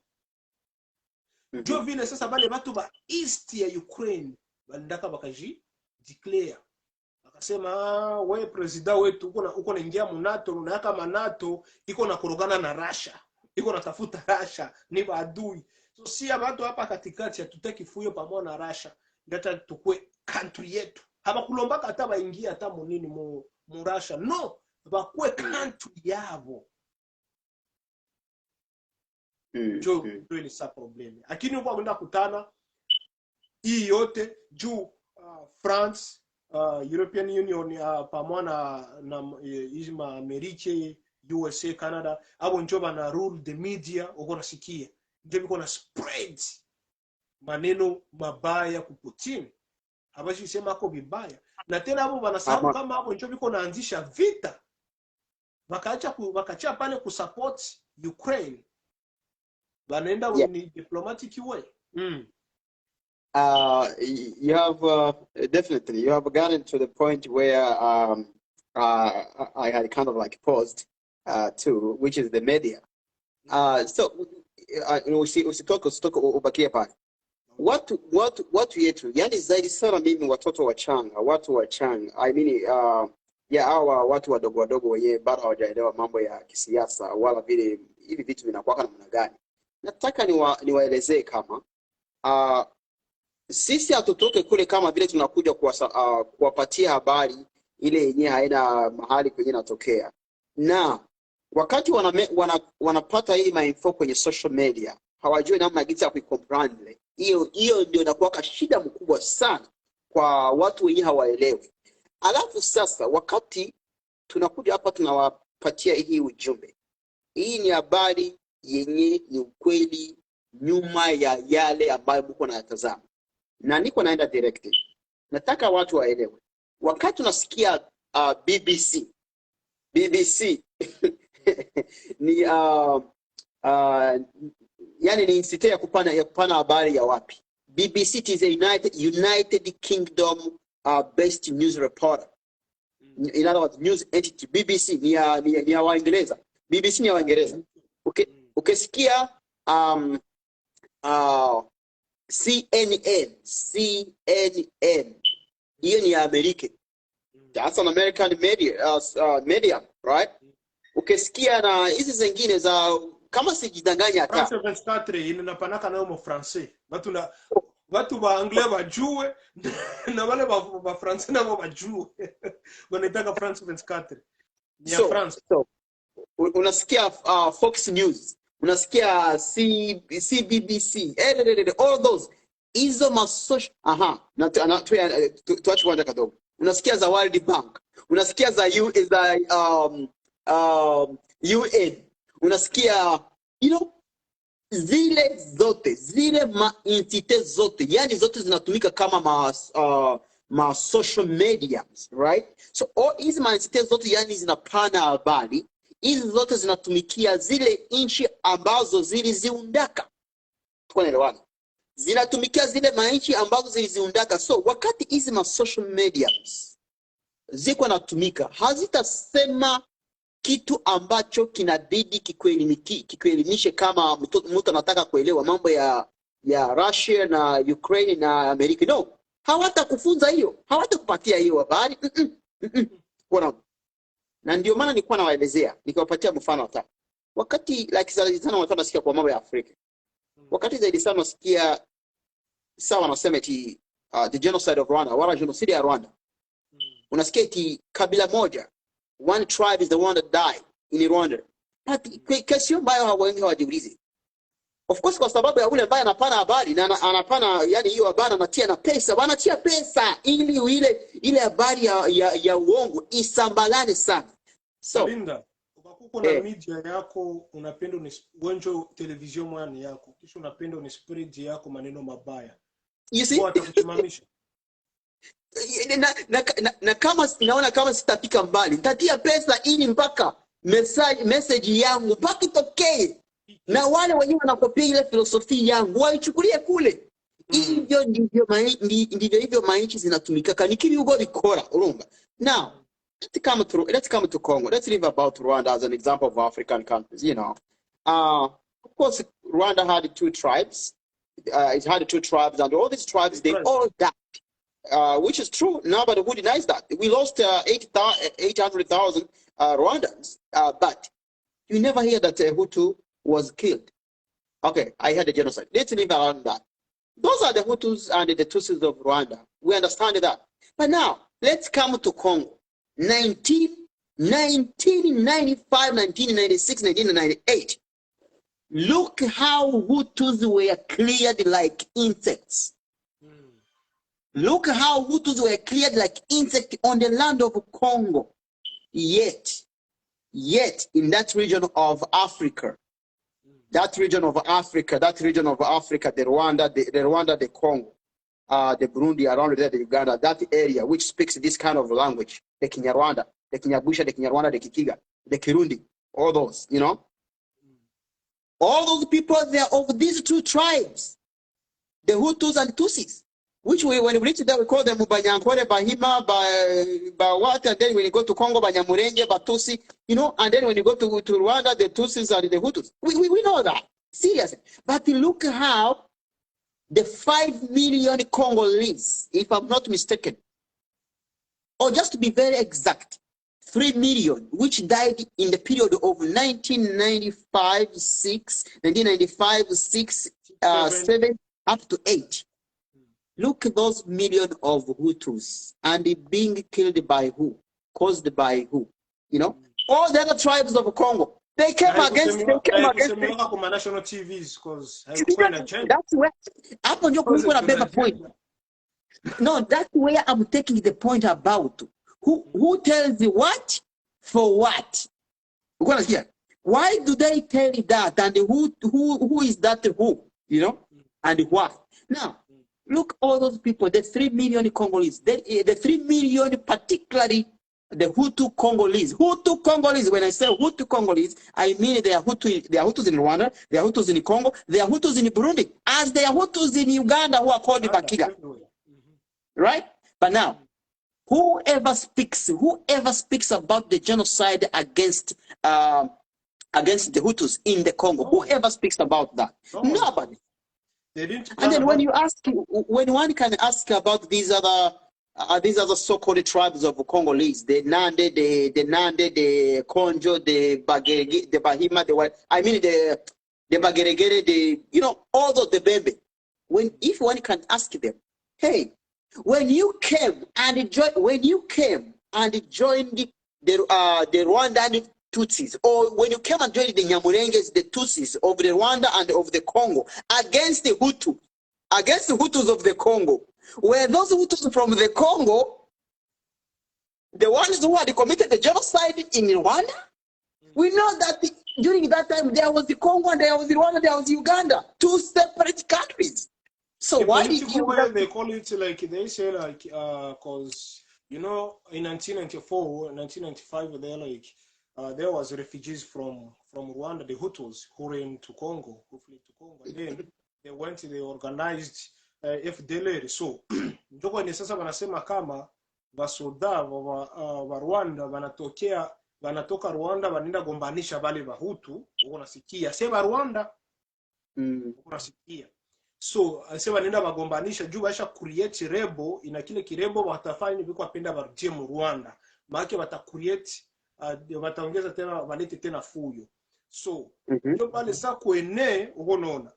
Ndio vile sasa bale watu ba East ya Ukraine bandaka bakaji declare Akasema we president wetu uko naingia mu NATO na kama NATO iko na korogana na Russia. Iko natafuta Russia ni maadui. So si watu hapa katikati hatutaki fuyo pamoja na Russia. Ngata tukue country yetu. Haba kulombaka hata baingia hata munini mu Russia. No, bakue country yabo. Jo ni sa problemi. Lakini uko kwenda kutana hii yote juu France, European Union pamoja na izima Amerika, USA, Canada, abo njoba na rule the media uko nasikia. Ndio biko na spread maneno mabaya ku Putin. Abashi sema ako bibaya. Na tena abo wanasema kama abo njoba biko naanzisha vita. Wakacha pale kusupport Ukraine. Wanaenda in diplomatic way. You have definitely you have gotten to the point where I had kind of like paused too, which is the media. So usitoke ubakie pale. Watu yetu yani zaidi sana mimi watoto wachanga, watu wachanga. I mean hawa watu wadogo wenyewe bado hawajaelewa mambo ya kisiasa wala vile hivi vitu vinakuwa namna gani. Nataka niwaelezee kama sisi hatutoke kule kama vile tunakuja kuwapatia habari ile yenyewe haina mahali kwenye natokea. Na wakati wanapata hii info kwenye social media, hawajui namna gani ya kuicomprehend. Hiyo ndio inakuwa shida mkubwa sana kwa watu wenyewe hawaelewi. Alafu sasa wakati tunakuja hapa tunawapatia hii ujumbe. Hii ni habari yenye ni ukweli nyuma ya yale ambayo mko nayatazama. Na niko naenda direct. Nataka watu waelewe. Wakati tunasikia BBC ni yani ni institute ya kupana habari ya wapi? BBC is a United Kingdom based news reporter. In other words, news entity. BBC ni ya Waingereza. BBC ni ya Waingereza. Ukisikia CNN hiyo ni ya Amerika. That's an American media, right? Ukisikia na hizi zingine za kama sijidanganya hata France 24 inapanaka nayo mu français. Watu wa Anglais wajue na wale wa France nao wajue. Wanaitaka France 24. Ni ya France. So unasikia Fox News, unasikia CBBC, all those hizo masosh na tuache kwanza kidogo. Unasikia za World Bank, unasikia za UN, unasikia zile zote zile entite zote yani zote zinatumika kama ma social media, right? So all hizi entite zote yani zinapana habari. Hizi zote zinatumikia zile nchi ambazo ziliziundaka. Tunaelewana? Zinatumikia zile manchi ambazo ziliziundaka. So wakati hizi ma social medias ziko natumika, hazitasema kitu ambacho kinabidi kikuelimishe kama mtu anataka kuelewa mambo ya Russia na Ukraine na Amerika. No, hawatakufunza hiyo, hawatakupatia hiyo habari. Na ndio maana nilikuwa nawaelezea, nikiwapatia mfano hata. Wakati like zaidi sana watu wanasikia kwa mambo ya Afrika. Wakati zaidi sana nasikia sawa wanasema eti the genocide of Rwanda, wala genocide ya Rwanda. Unasikia eti kabila moja, one tribe is the one that died in Rwanda. But kesi ambayo hawaengi hawajiulize. Of course kwa sababu ya ule ambaye anapana habari na anapana yani hiyo habari anatia na pesa, wanatia pesa ili ile habari ya uongo isambalane sana. So Linda, ukakuko na media yako unapenda uonjo television mwani yako, kisha unapenda unispread yako maneno mabaya. You see? Watakusimamisha. na kama naona kama sitapika mbali, nitatia pesa ili mpaka message yangu mpaka itokee. Na wale wenyewe wanakopia ile filosofi yangu waichukulie kule. Hivyo ndivyo manchi zinatumika. Nikiri ugo bikora urumva. Now, let's come to Congo. Let's leave about Rwanda as an example of African countries, Of course, Rwanda had two tribes. It had two tribes, and all these tribes, they all died. which is true. Nobody who denies that. We lost 800,000 Rwandans, but you never hear that Hutu was killed. Okay, I had a genocide. Let's leave around that. Those are the Hutus and the Tutsis of Rwanda. We understand that. But now, let's come to Congo. 1995, 1996, 1998. Look how Hutus were cleared like insects. Look how Hutus were cleared like insects on the land of Congo. Yet, in that region of Africa, the Rwanda, the Congo, the Burundi, around there, the Uganda, that area which speaks this kind of language, the Kinyarwanda, the Kinyabusha, the Kinyarwanda, the Kikiga, the Kirundi, all those, you know. All those people, they are of these two tribes, the Hutus and Tutsis, which when we reach there, we call them Banyankore, Bahima, what, and then when you go to Congo, Banyamurenge, Batusi, you know, and then when you go to Rwanda, the Tutsis and the Hutus. We know that, seriously. But look how the 5 million Congolese, if I'm not mistaken, or just to be very exact, 3 million, which died in the period of 1995, 6, 7, up to 8. Look at those million of Hutus, and it being killed by who? Caused by who? You know, all the other tribes of Congo, they came against. National TVs because that's where hapo ndio kulikuwa na beba point. No, that's where I'm taking the point about who tells you what for what. You're gonna hear. Why do they tell you that, and who is that who? You know, and why? Now, look, all those people, the 3 million Congolese, the 3 million, particularly the Hutu Congolese. Hutu Congolese, when I say Hutu Congolese, I mean they are Hutus in Rwanda, they are Hutus in Congo, they are Hutus in Burundi, as they are Hutus in Uganda who are called Bakiga. Right? But now, whoever speaks about the genocide against the Hutus in the Congo, whoever speaks about that? Nobody. And then when one can ask about these other so-called tribes of Congolese, the Nande, the Konjo, the Bagerege, the Bahima, the Bageregere, you know, all of the Bembe. If one can ask them, hey, when you came and joined the Rwandan Tutsis, or when you came and joined the Nyamurenges, the Tutsis of the Rwanda and of the Congo, against the Hutus of the Congo, were those Hutus from the Congo the ones who had committed the genocide in Rwanda? We know that during that time there was the Congo and there was the Rwanda, there was Uganda, 2 separate countries. So the why did you? They call it like they say like because you know in 1994, 1995 they're like there was refugees from Rwanda, the Hutus who ran to Congo, who fled to Congo. And then they organized FDLR. So njoko ni sasa wanasema kama basoda wa Rwanda wanatoka Rwanda wanaenda gombanisha wale wa Hutu, unasikia sema Rwanda unasikia. So sema nenda bagombanisha juu basha create rebo, ina kile kirebo watafanya biko apenda barudie mu Rwanda. Maana wata create wataongeza tena walete tena fuyo. So ndio pale sasa kuene unaona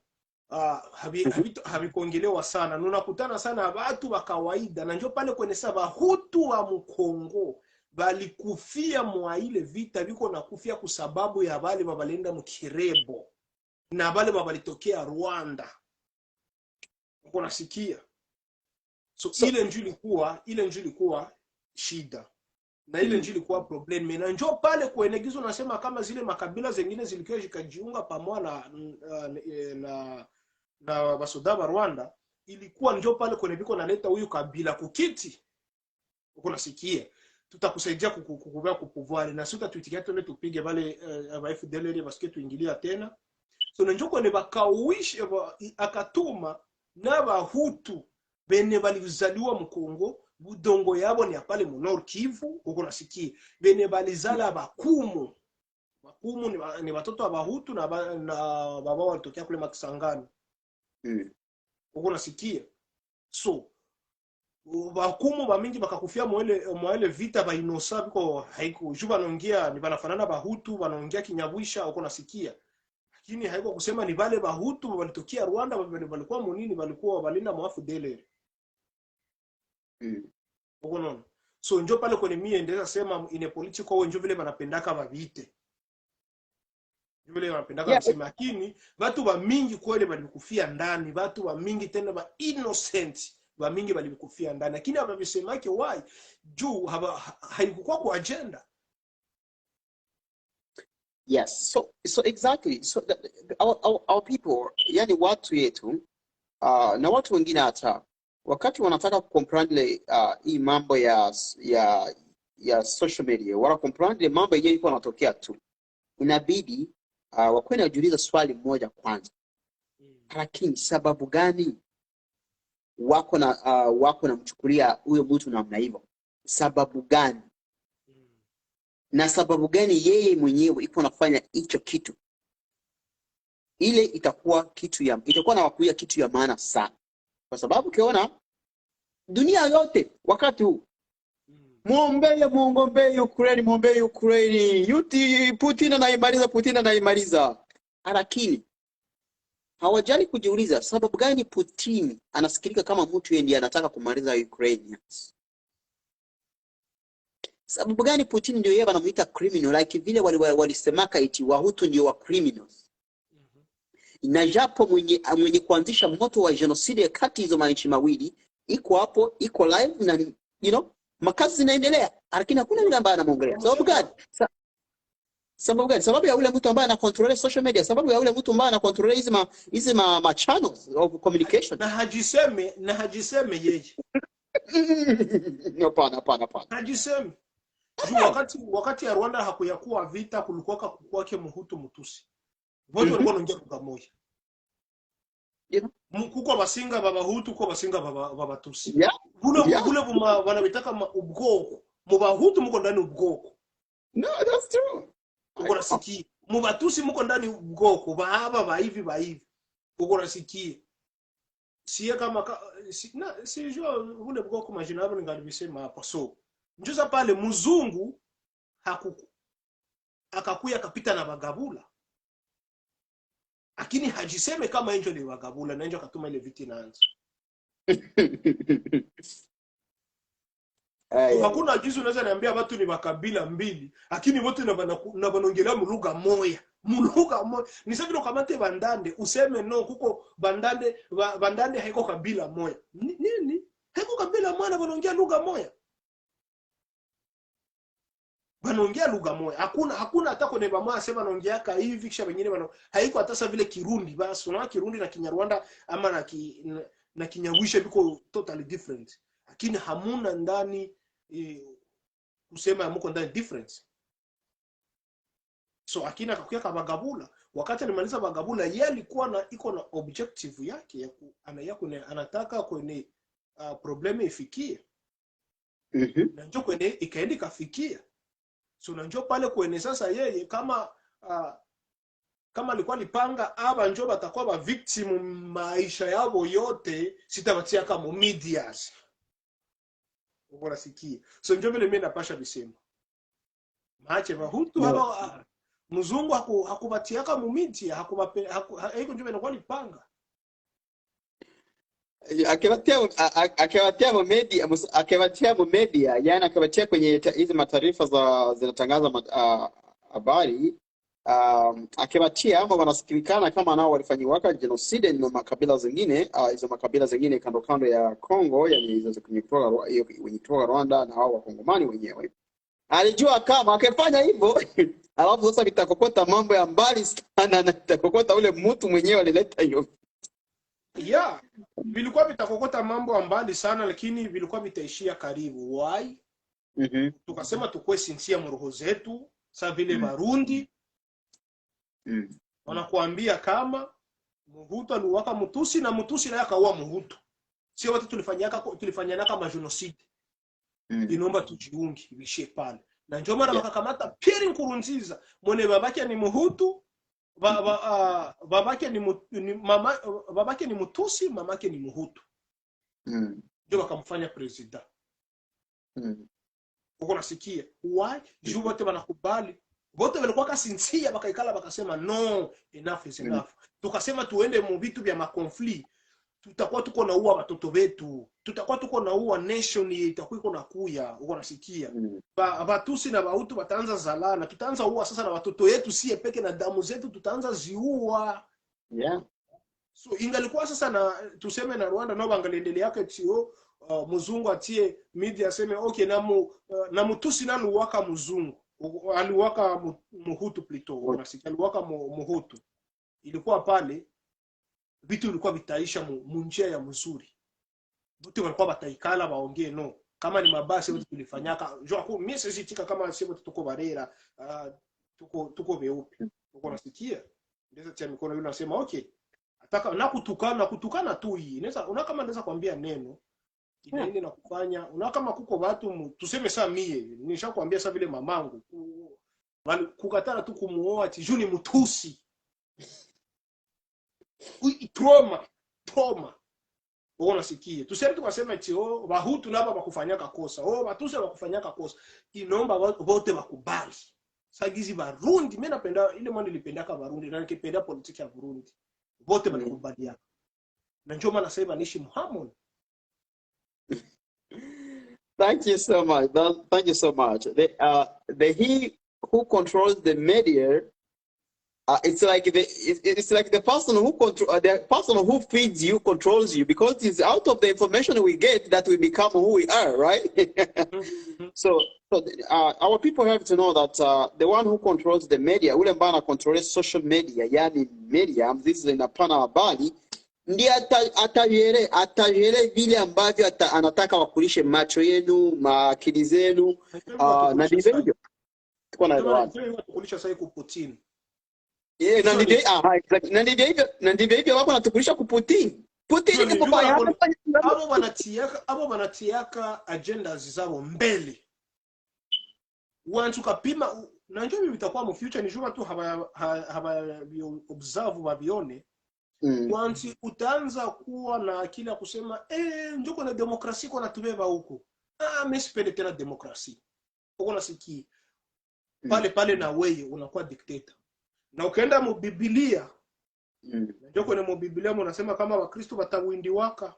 habikuongelewa sana. Unakutana sana watu wa kawaida na ndio pale kwenye saba Hutu wa Mkongo balikufia mwa ile vita biko na kufia kwa sababu ya wale babalenda mkirebo na wale babalitokea Rwanda. Uko nasikia? So ile njuli kuwa shida. Na ile njili kuwa problem. Na njoo pale kuenegizo nasema kama zile makabila zengine zilikuwa zikajiunga pamoja na basoda wa Rwanda, ilikuwa njoo pale kuenebiko naleta huyu kabila kukiti. Uko nasikia? Tutakusaidia kukubea kupouvoir na sisi tutatikia tuende tupige wale wa FDLR basikie tuingilia tena. So njoo kwa ne bakawishi akatuma na Bahutu bene balizaliwa Mkongo, budongo yabo ni apale mu Nord Kivu, uko nasikia bene balizala Bakumu ni watoto wa Bahutu na baba walitokea kule Makisangani. Uko nasikia? So bakumu bamingi bakakufia mwele vita ba inosa biko haiko juu banaongea ni banafanana bahutu banaongea kinyabwisha uko nasikia, lakini haiko kusema ni bale bahutu walitokia Rwanda walikuwa munini walikuwa balinda mwafu dele uko nona. So njo pale kwenye mie ndeza sema ine political we njo vile banapendaka babite vile wanapendaka kusema, lakini watu ba mingi kweli balikufia ndani, watu ba mingi tena ba innocent ba mingi balikufia ndani, lakini ababisemake why juu haikuwa kwa agenda. Yes, so exactly. So our people, yani watu yetu na watu wengine hata wakati wanataka comprendre hii mambo ya social media, wala comprendre mambo yenyewe iko yanatokea tu, inabidi wakuwe najiuliza swali moja kwanza. Lakini sababu gani wako na mchukulia huyo mtu namna hivyo? Sababu gani? Na sababu gani yeye mwenyewe iko nafanya hicho kitu? Ile itakuwa na wakuia kitu ya maana sana, kwa sababu ukiona dunia yote wakati huu muombe Ukraine, yuti Putin anaimaliza, lakini hawajali kujiuliza sababu gani Putin anasikilika kama mtu yeye ndiye anataka kumaliza Ukraine. Sababu gani Putin ndio yeye wanamuita criminal, like vile walisemaka eti Wahutu ndio wa criminals. Na japo mwenye kuanzisha moto wa genocide kati hizo manchi mawili iko hapo, iko live na makazi zinaendelea, lakini hakuna yule ambaye anamuongelea. Sababu gani? Sababu ya yule mtu ambaye anacontrol social media, sababu ya yule mtu ambaye anacontrol hizi ma channels of communication. Na hajiseme yeye. Hapana. Hajiseme. Wakati ya Rwanda hakuyakuwa vita, kulikuwa kwake Muhutu Mutusi. Wote walikuwa wanaongea lugha moja. Kuko basinga baba Hutu, kuko basinga baba Tusi. Kule wanabitaka ubwoko. Mu Bahutu muko ndani ubwoko. No, that's true. Uko nasikia. Mu Batusi muko ndani ubwoko. Ba hivi. Uko nasikia. Siye kama sijua ule bwoko majina hapo ningalibisema hapo. So njoza pale mzungu akakuya akapita na Bagabula, lakini hajiseme kama enjo ni Bagabula, na enjo akatuma ile viti naanza. Hakuna jizu unaweza niambia watu ni makabila mbili, lakini wote na banongelea lugha moja. Ni sawa vile kamate Bandande useme no kuko Bandande haiko kabila moja. Nini? Haiko kabila moja na banongea lugha moja. Wanaongea lugha moja. Hakuna hata kwenye bama sema wanaongeaka hivi kisha wengine haiko hata sasa vile Kirundi basi. Unaona Kirundi na Kinyarwanda ama na Kinyawisha biko totally different. Lakini hamuna ndani kusema yamuko ndani difference. So akina akakuya kwa Bagabula. Wakati alimaliza Bagabula yeye alikuwa iko na objective yake anataka kwenye probleme ifikie. Na njoo kwenye ikaenda ikafikia. So nanjo pale kwenye sasa yeye kama alikuwa lipanga aba njo batakuwa ba victim maisha yao yote, sitabatia kama medias. Uko nasikia. So njo vile mimi napasha bisema. Maache Bahutu hapa mzungu hakubatia kama media, haiko njo vile lipanga. Akiwatia media, yani akiwatia kwenye hizi mataarifa zinatangaza habari, akiwatia ama wanasikilikana kama nao walifanyiwaka genocide na makabila zingine, hizo makabila zingine kando ya Kongo, yani hizo kutoka Rwanda na hao Wakongomani wenyewe. Alijua kama akifanya hivyo alafu sasa kitakokota mambo ya mbali sana, na kitakokota ule mtu mwenyewe alileta hiyo. Yeah, vilikuwa vitakokota mambo mbali sana, lakini vilikuwa vitaishia karibu. Why? Tukasema tukue sinsia mroho zetu, sawa vile Barundi. Wanakuambia kama Muhutu aliwaka Mutusi na Mutusi naye akaua Muhutu. Sio watu tulifanyana kama genocide. Inomba tujiungi bishie pale. Na ndio maana wakakamata Pierre Nkurunziza, mwene babake ni Muhutu. Babake ni Mutusi, mamake ni Muhutu. ndio wakamfanya president. Uko nasikia why juu wote wanakubali, wote walikuwa kasinsia, bakaikala bakasema no, enough is enough. Tukasema tuende mu vitu vya makonflikt, tutakuwa tuko naua watoto wetu, tutakuwa tuko naua nation itakuwa iko nakuya. Uko nasikia Batusi na Bahutu bataanza zalana, tutaanza ua sasa na watoto wetu sie peke na damu zetu tutaanza ziua. So ingalikuwa sasa na tuseme na Rwanda nao bangaliendelea yake tio mzungu atie media aseme okay na Mutusi na luwaka mzungu aliwaka Muhutu plito, unasikia aliwaka Muhutu, ilikuwa pale vitu vilikuwa vitaisha munjia ya mzuri, wote walikuwa bataikala baongee no kama ni mabasi wote tulifanyaka jo mimi sizitika kama sema tuko barera tuko beupe. Uko nasikia ndio tia mikono yule anasema okay ataka na kutukana tu hii inaweza una kama naweza kuambia neno inaende na kufanya una kama kuko watu tuseme saa mie nishakwambia saa vile mamangu kukatana tu kumuoa tijuni Mutusi trauma. Uko nasikia tuseme tukasema eti Bahutu nabo bakufanyaka kosa Batusi bakufanyaka kosa, inomba wote bakubali. Sagizi Barundi mimi napenda ile mwana nilipendaka Barundi na nikipenda politiki ya Burundi wote balikubaliana, na ndio maana sasa nishi Muhammad. Thank you so much. Thank you so much. He who controls the media, it's like the person who the person who feeds you controls you, because it's out of the information we get that we become who we are, right? So our people have to know that the one who controls the media, ule mbana controls social media, yani media, this is in apana habari, ndiye atajere vile ambavyo anataka wakulishe macho yenu, maakili zenu, na ndivyo hivyo. Tuko na kulisha sasa ku Putin. Na ndivyo hivyo wako natukulisha ku Putin. Putin ni kubaya abo wanatiaka agendas zao mbele. Wantu kapima na njoo vitakuwa mu future ni juma tu haba observe babione. Wanti utaanza kuwa na akili ya kusema njoo kuna demokrasia kwa natubeba huko. Mimi sipende tena demokrasia. Uko nasikia pale na wewe unakuwa dictator. Na ukaenda mu Biblia njoo kwenye mu Biblia unasema kama Wakristo watawindi waka.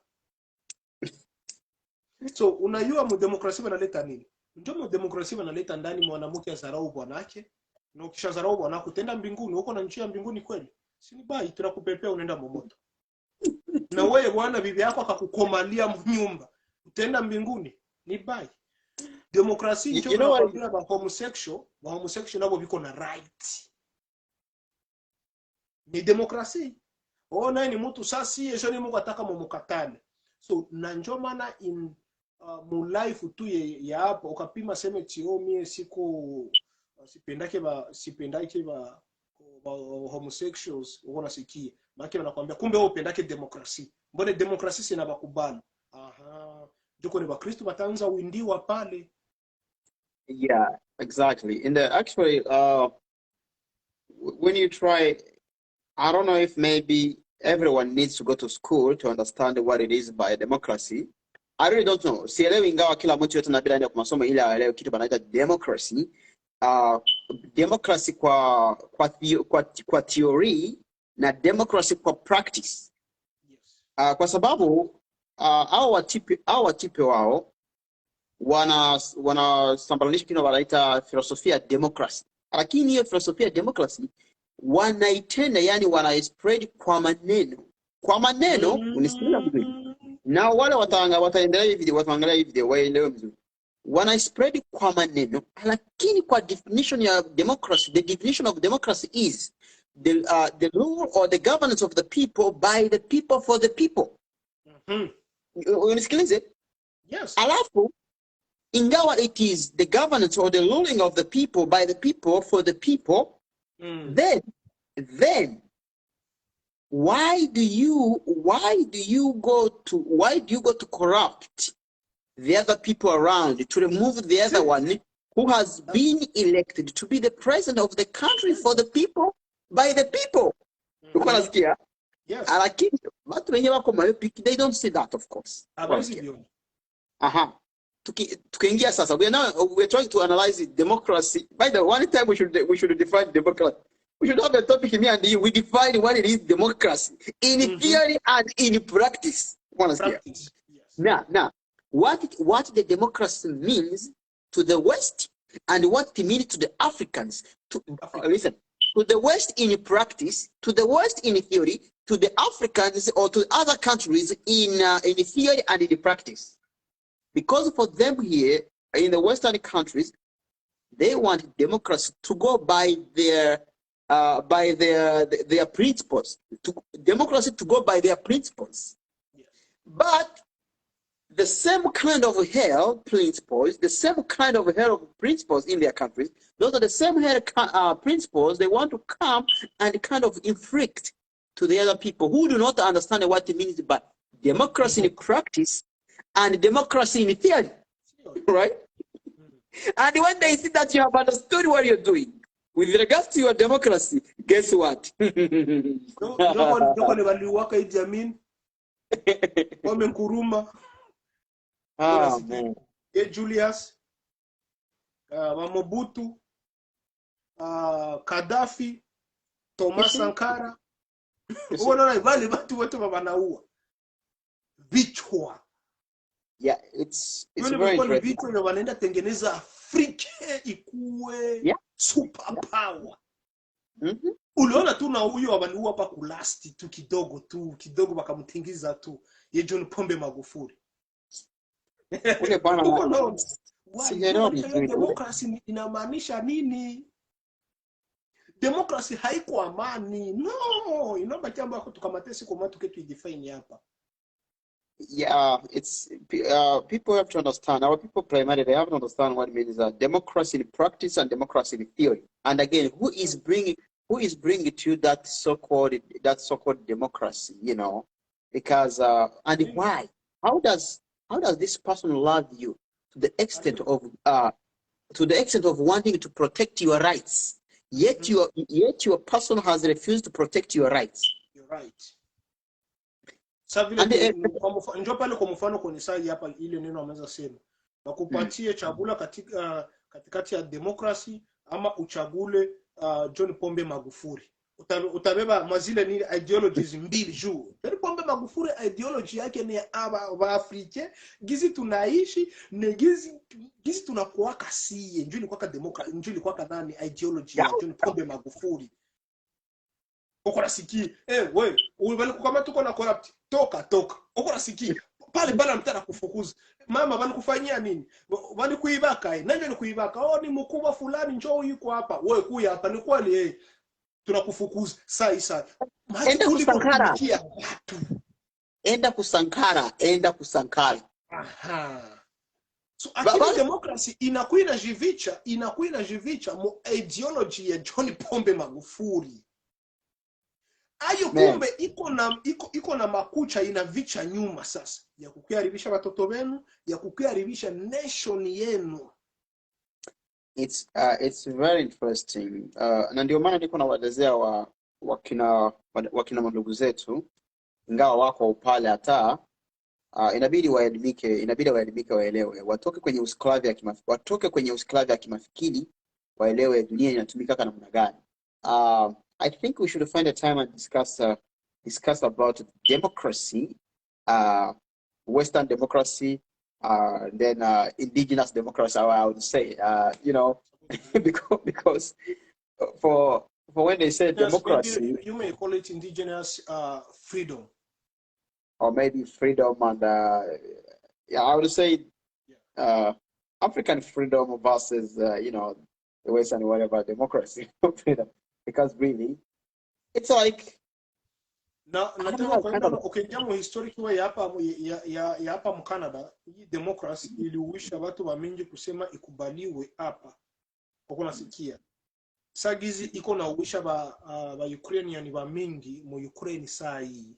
So unajua mu demokrasia wanaleta nini? Njoo mu demokrasia wanaleta ndani mwanamke azarau bwanake, na ukishazarau bwanako tenda mbinguni. Uko na nchi ya mbinguni kweli? Si ni bai tunakupepea unaenda momoto. Na wewe bwana bibi yako akakukomalia nyumba, utaenda mbinguni? Ni bai. Demokrasia ndio tunakwambia ba homosexual nabo biko na right. Ni demokrasia. Ona ni mtu sasa yeye ni Mungu ataka mumukatane. So na njoo maana in mu life tu ya hapo ukapima sema mie siko sipendake ba homosexuals. Uko nasikia maana wanakuambia kumbe wewe upendake demokrasia, mbona demokrasia sina bakubali. Joko ni Bakristo bataanza windiwa pale. Yeah, exactly. And actually when you try, I don't know if maybe everyone needs to go to school to understand what it is by democracy. I really don't know. Sielewi ingawa kila mtu yote nabila ndio kumasomo ile aelewe kitu banaita democracy. Democracy kwa theory na democracy kwa practice. Kwa sababu hao watipe wao wanasambalanisha kitu wanaita filosofia ya democracy. Lakini hiyo filosofia ya democracy wanaitenda, yani wanaispread kwa maneno. Unisikia vizuri? Na wale wataendelea hivi video, wataangalia hivi video waelewe vizuri. Wanaispread kwa maneno, lakini kwa definition ya democracy, the definition of democracy is the rule or the governance of the people by the people for the people. Unisikilize? Yes. Alafu ingawa it is the governance or the ruling of the people by the people for the people, then why do you go to corrupt the other people around, to remove the other one who has been elected to be the president of the country for the people by the people? Yes. Lakini watu wenyewe wako mayopiki, they don't see that, of course. Aha. Tukiingia sasa, we're trying to analyze democracy. By the one time we should define democracy. We should have a topic here and we define what it is democracy in theory and in practice. Practice. Yes. Now, what the democracy means to the West and what it means to the Africans. Listen, to the West in practice, to the West in theory, to the Africans or to other countries in theory and in practice. Because for them here in the Western countries, they want democracy to go by their principles. Democracy to go by their principles. Yes. But the same kind of hell principles, the same kind of hell principles in their countries, those are the same hell principles they want to come and kind of inflict to the other people who do not understand what it means by democracy in practice and democracy in theory, right? And when they see that you have understood what you're doing with regards to your democracy, guess what? Julius, Mobutu, Gaddafi, Thomas Sankara, yeah, it's very interesting. Wanaenda tengeneza Afrika ikuwe super power. Uliona tu na huyo waliua hapa kulasti tu kidogo wakamtingiza tu ye John Pombe Magufuli. Ule bwana democracy inamaanisha nini? Democracy haiko amani. No, inaomba jambo tukamate siku matu ketu idefine hapa. Yeah, it's people have to understand. Our people primarily they have to understand what it means democracy in practice and democracy in theory. And again, who is bringing to you that so-called democracy? You know, because and why? How does this person love you to the extent of wanting to protect your rights? Yet your person has refused to protect your rights. You're right. Savile njoo pale kwa mfano kwenye sai hapa ile neno ameweza sema. Wakupatie chagula katikati ya democracy ama uchagule John Pombe Magufuli. Utabeba mazile ni ideologies mbili juu. John Pombe Magufuli ideology yake ni wa Afrika, gizi tunaishi na gizi tunakuwa kasiye. Njoo ni kwa democracy, njoo ni kwa nani ideology ya John Pombe Magufuli. Uko nasikia wewe ubali kama tuko na corrupt toka uko nasikia pale bana mtana kufukuza mama bali kufanyia nini bali kuibaka nani ni kuibaka ni mkubwa fulani njoo yuko hapa wewe kuya hapa ni kweli tunakufukuza sai enda kusankara aha. So akili democracy inakuwa jivicha mo ideology ya John Pombe Magufuli. Ayo kumbe iko na makucha inavicha nyuma sasa ya kukiharibisha watoto wenu, ya kukiharibisha nation yenu. It's very interesting. Na ndio maana niko nawaelezea wakina mandugu zetu ingawa wako pale hata inabidi waelimike waelewe. Watoke kwenye usklavi ya kimafikiri waelewe dunia inatumika kana namna gani. I think we should find a time and discuss about democracy, Western democracy, then indigenous democracy. I would say, you know, because for when they say democracy, you may call it indigenous freedom, or maybe freedom, and yeah, I would say African freedom versus you know, the Western whatever democracy freedom. Because really, it's like na nataka ukijamu historic way ya hapa mu Canada, hii democracy iliuisha watu wa mingi kusema ikubaliwe hapa. Uko nasikia sagizi iko na uisha ba Ukrainian wa mingi mu Ukraine saa hii.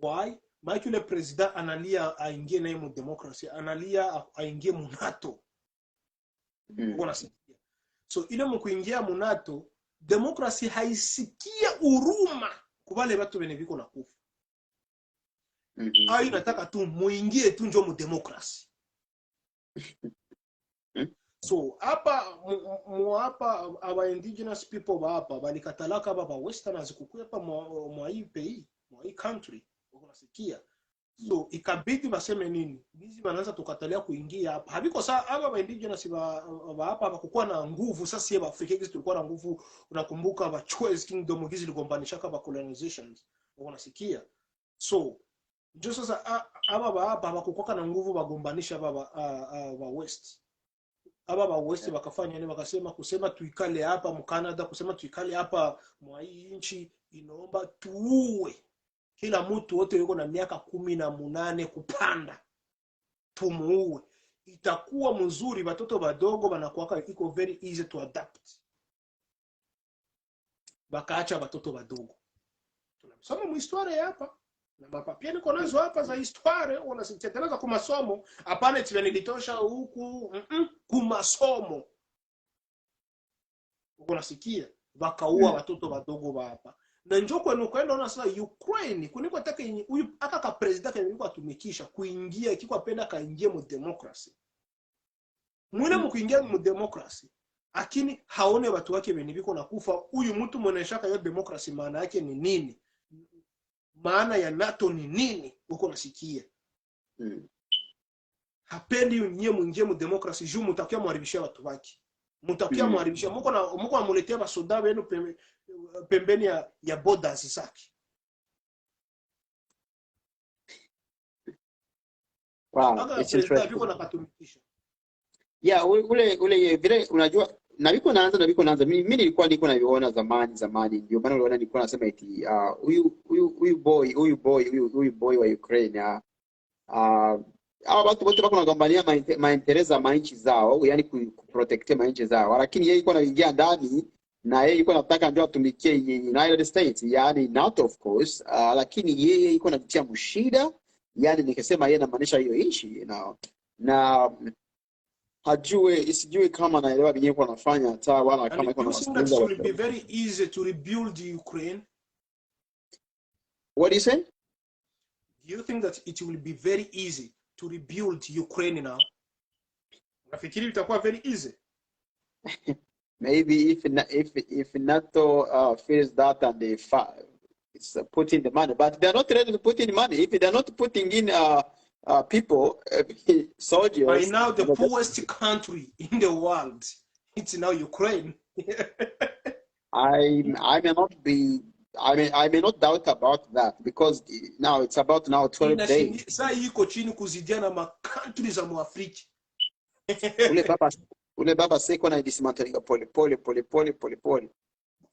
Why? Maana yule president analia aingie na mu democracy, analia aingie mu NATO. Uko nasikia. So ile mu kuingia mu NATO, democracy haisikia huruma kwa wale watu wenye viko na kufa. Ai nataka tu muingie tu njo mu democracy. So hapa hapa aba indigenous people ba hapa balikatalaka baba westerners kukuya hapa mwa hii pays, mwa hii country, unasikia. So ikabidi baseme nini? Bizi banaanza tukatalia kuingia hapa. Habiko saa hapa ba indigenous ba hapa hakukuwa na nguvu. Sasa sisi Afrika hizi tulikuwa na nguvu. Unakumbuka ba Choice Kingdom hizi ligombanisha kama colonizations. Unasikia. So ndio sasa hapa hakukuwa na nguvu bagombanisha ba West. Ba West bakafanya nini? Bakasema kusema tuikale hapa mu Canada, kusema tuikale hapa mwa hii nchi inaomba tuue kila mtu wote yuko na miaka 18 kupanda, tumuue. Itakuwa mzuri, watoto wadogo wanakuwa iko very easy to adapt. Bakaacha watoto wadogo. Tunasoma mu historia hapa na mapapia niko nazo hapa za historia, unasiteteleza kwa masomo. Hapana eti nilitosha huku kwa masomo. Unasikia? Bakaua watoto wadogo hapa. Na njoo kwenu kwenda ona sasa Ukraine kuniko taka huyu aka ka president yuko atumikisha kuingia kiko apenda kaingie mu democracy. Mwene mkuingia mu democracy lakini haone watu wake wenye biko na kufa. Huyu mtu mweneshaka hiyo democracy maana yake ni nini? Maana ya NATO ni nini? Uko nasikia. Hapendi nyinyi mwingie mu democracy juu mtakia mharibishia watu wake. Mtakia mharibishia mko amuletea basoda wenu pembeni ya borders zake. Wow, it's interesting. Yeah, ule vile unajua na biko naanza mimi nilikuwa niko naviona zamani ndio maana uliona nilikuwa nasema eti huyu boy wa Ukraine hawa watu wote wako wanagombania maendeleza manchi zao, yani kuprotect manchi zao, lakini yeye yuko anaingia ndani na yeye yuko anataka ndio atumikie United States, yani not of course, lakini yeye yuko anajitia mshida, yani nikisema yeye anamaanisha hiyo nchi na hajue isijue kama anaelewa vyenyewe kwa anafanya hata wala kama iko nasikiliza. It will be very easy to rebuild Ukraine. What do you say? Do you think that it will be very easy to rebuild Ukraine now? Nafikiri itakuwa very easy. Maybe if NATO feels that and they it's putting the money, but they're not ready to put in money. If they're not putting in people, soldiers. By now, the poorest country in the world, it's now Ukraine. I may not doubt about that because now it's about 12 days. Sasa iko chini kuzidiana ma countries za Afrika. Ule baba seko na dismantling pole.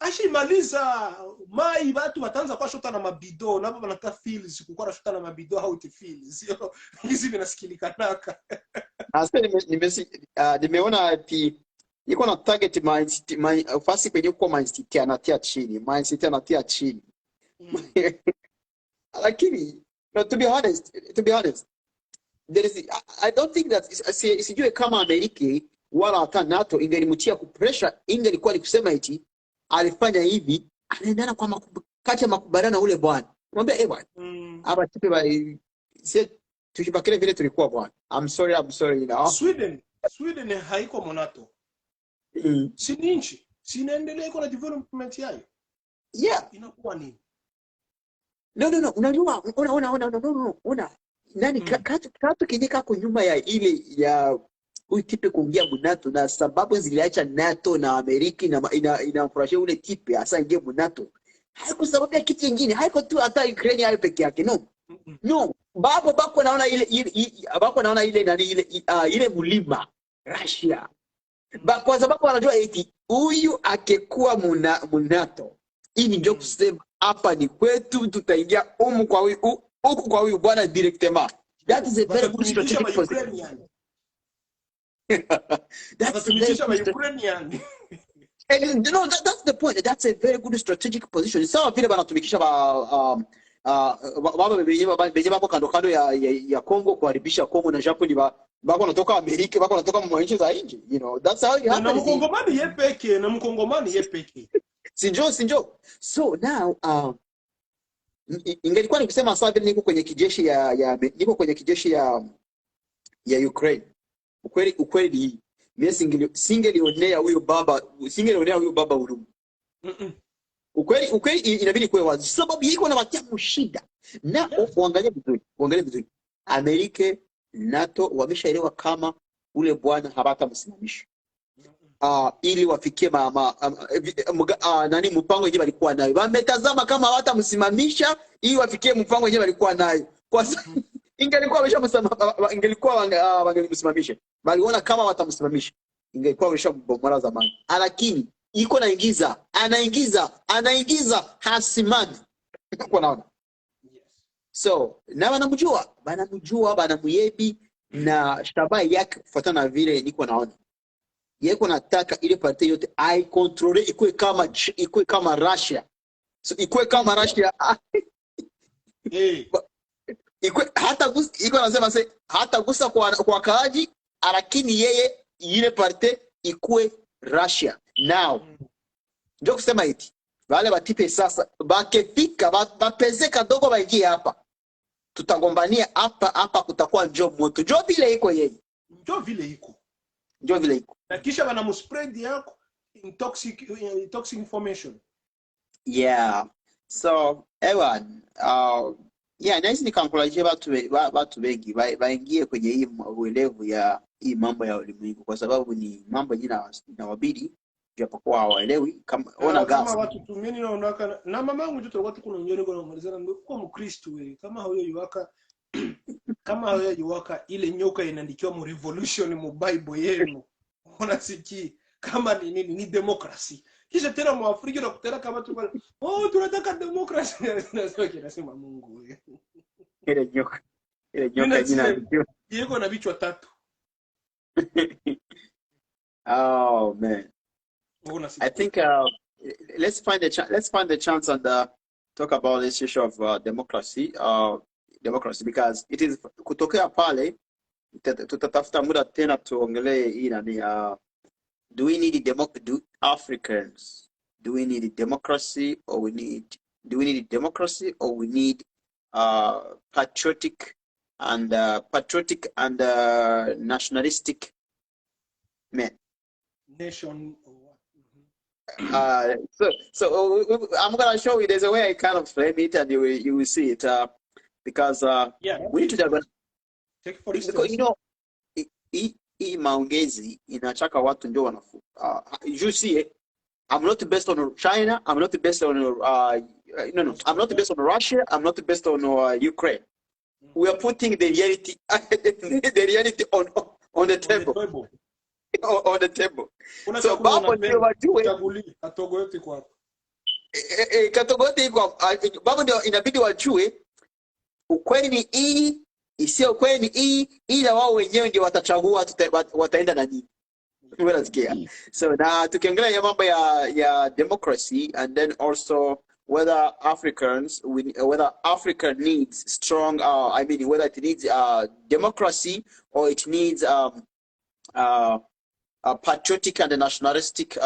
Ashimaliza mai watu wataanza kwa shota na mabido na baba nataka feels kukora shota na mabido how it feels. Hizi vinasikilika naka. Sasa nimeona ati iko na target fasi kwenye kwa Man City anatia chini. Lakini to be honest I don't think that sijue kama Amerika wala hata NATO ingelimtia kupressure, ingelikuwa ni kusema eti alifanya hivi, anaendana kwa kati ya makubaliano ule bwana. Mwambie bwana. Hapa tipe ba tushibakile vile tulikuwa bwana. I'm sorry you know. Sweden haiko monato. Si nchi. Si inaendelea iko na development yayo. Yeah. Inakuwa nini? No. Unajua una. Nani katu kinyeka kwa nyuma ya ile ya huyu tipe kuingia NATO na sababu ziliacha NATO na Amerika inamfurahia ule tipe hasa ingie NATO. Haiko sababu ya kitu kingine, haiko tu hata Ukraine hayo peke yake, no. Bako naona ile mlima Russia. Kwa sababu wanajua eti huyu akekuwa NATO. Hii ndio kusema hapa ni kwetu, tutaingia huku kwa huyu bwana directement. That is a very good strategic position. That's the point. That's a very good strategic position. Sawa vile wanatumikisha baba benye bako kando ya Kongo kuharibisha Kongo na Japan bako natoka Amerika, bako natoka nchi za nje. You know, that's how it happens. Na mkongomani yepeke. Sinjo. So now ingelikuwa nikisema sawa vile niko kwenye kijeshi ya Ukraine. ukweli mimi singelionea huyo baba huruma. Ukweli inabidi kuwe wazi, sababu yiko na watia shida. Na uangalie vizuri. Amerika, NATO wameshaelewa kama ule bwana hawatamsimamisha. Ili wafikie mpango yenyewe walikuwa nayo. Wametazama kama hawatamsimamisha ili wafikie mpango yenyewe walikuwa nayo. Kwa sababu ingelikuwa wangemsimamisha. Waliona kama watamsimamisha, ingekuwa wameshambomola zamani. Lakini iko anaingiza hasimami. Uko naona? So, na wanamuyebi na shabaha yake kufuatana na vile niko naona. Yeko nataka ile parti yote ai control ikuwe kama Russia. So ikuwe kama Russia. Ikuwe hata gusa kwa kaaji, lakini yeye ile parti ikuwe Russia. Now ndio kusema eti wale batipe sasa bakefika bapeze kadogo baingie hapa, tutagombania hapa kutakuwa njoo moto. Njoo vile iko na kisha wanamuspread yako toxic information. So everyone nice nikankulajia watu wengi waingie kwenye hii uelevu ya hii mambo ya ulimwengu, kwa sababu ni mambo inawabidi japokuwa hawaelewi. Kama watu tumeni na mamangu tu tulikuwa tuko nyoni kwa kumalizana kwa Mkristo wewe, kama huyo yuwaka ile nyoka inaandikiwa mu revolution mu Bible yenu, unasikia kama ni democracy, kisha tena mu Afrika na kutera kama tunataka democracy. Nasema Mungu wewe, ile nyoka inaandikiwa yeko na vichwa 3. Oh man, I think let's find the chance and talk about this issue of democracy because it is kutokea pale tutatafuta muda tena tuongelee hii nani. Do we need Africans? Do we need democracy or we need patriotic and nationalistic men? Nation. So I'm gonna show you. There's a way I kind of frame it, and you will see it. Because we need to take for instance, because, you know, hii maongezi inachaka watu ndio wanafu. You see, I'm not based on China. I'm not based on I'm not based on Russia. I'm not based on Ukraine. We are putting the reality on the table. On the table. So babo ndio wajue katogo yote kwa hapo. Katogo yote iko babo ndio inabidi wajue ukweli ni hii, isiyo kweli ni hii, ila wao wenyewe ndio watachagua wataenda na nini. Unasikia? So na tukiongelea mambo ya democracy, and then also whether Africa needs strong whether it needs democracy or it needs patriotic and nationalistic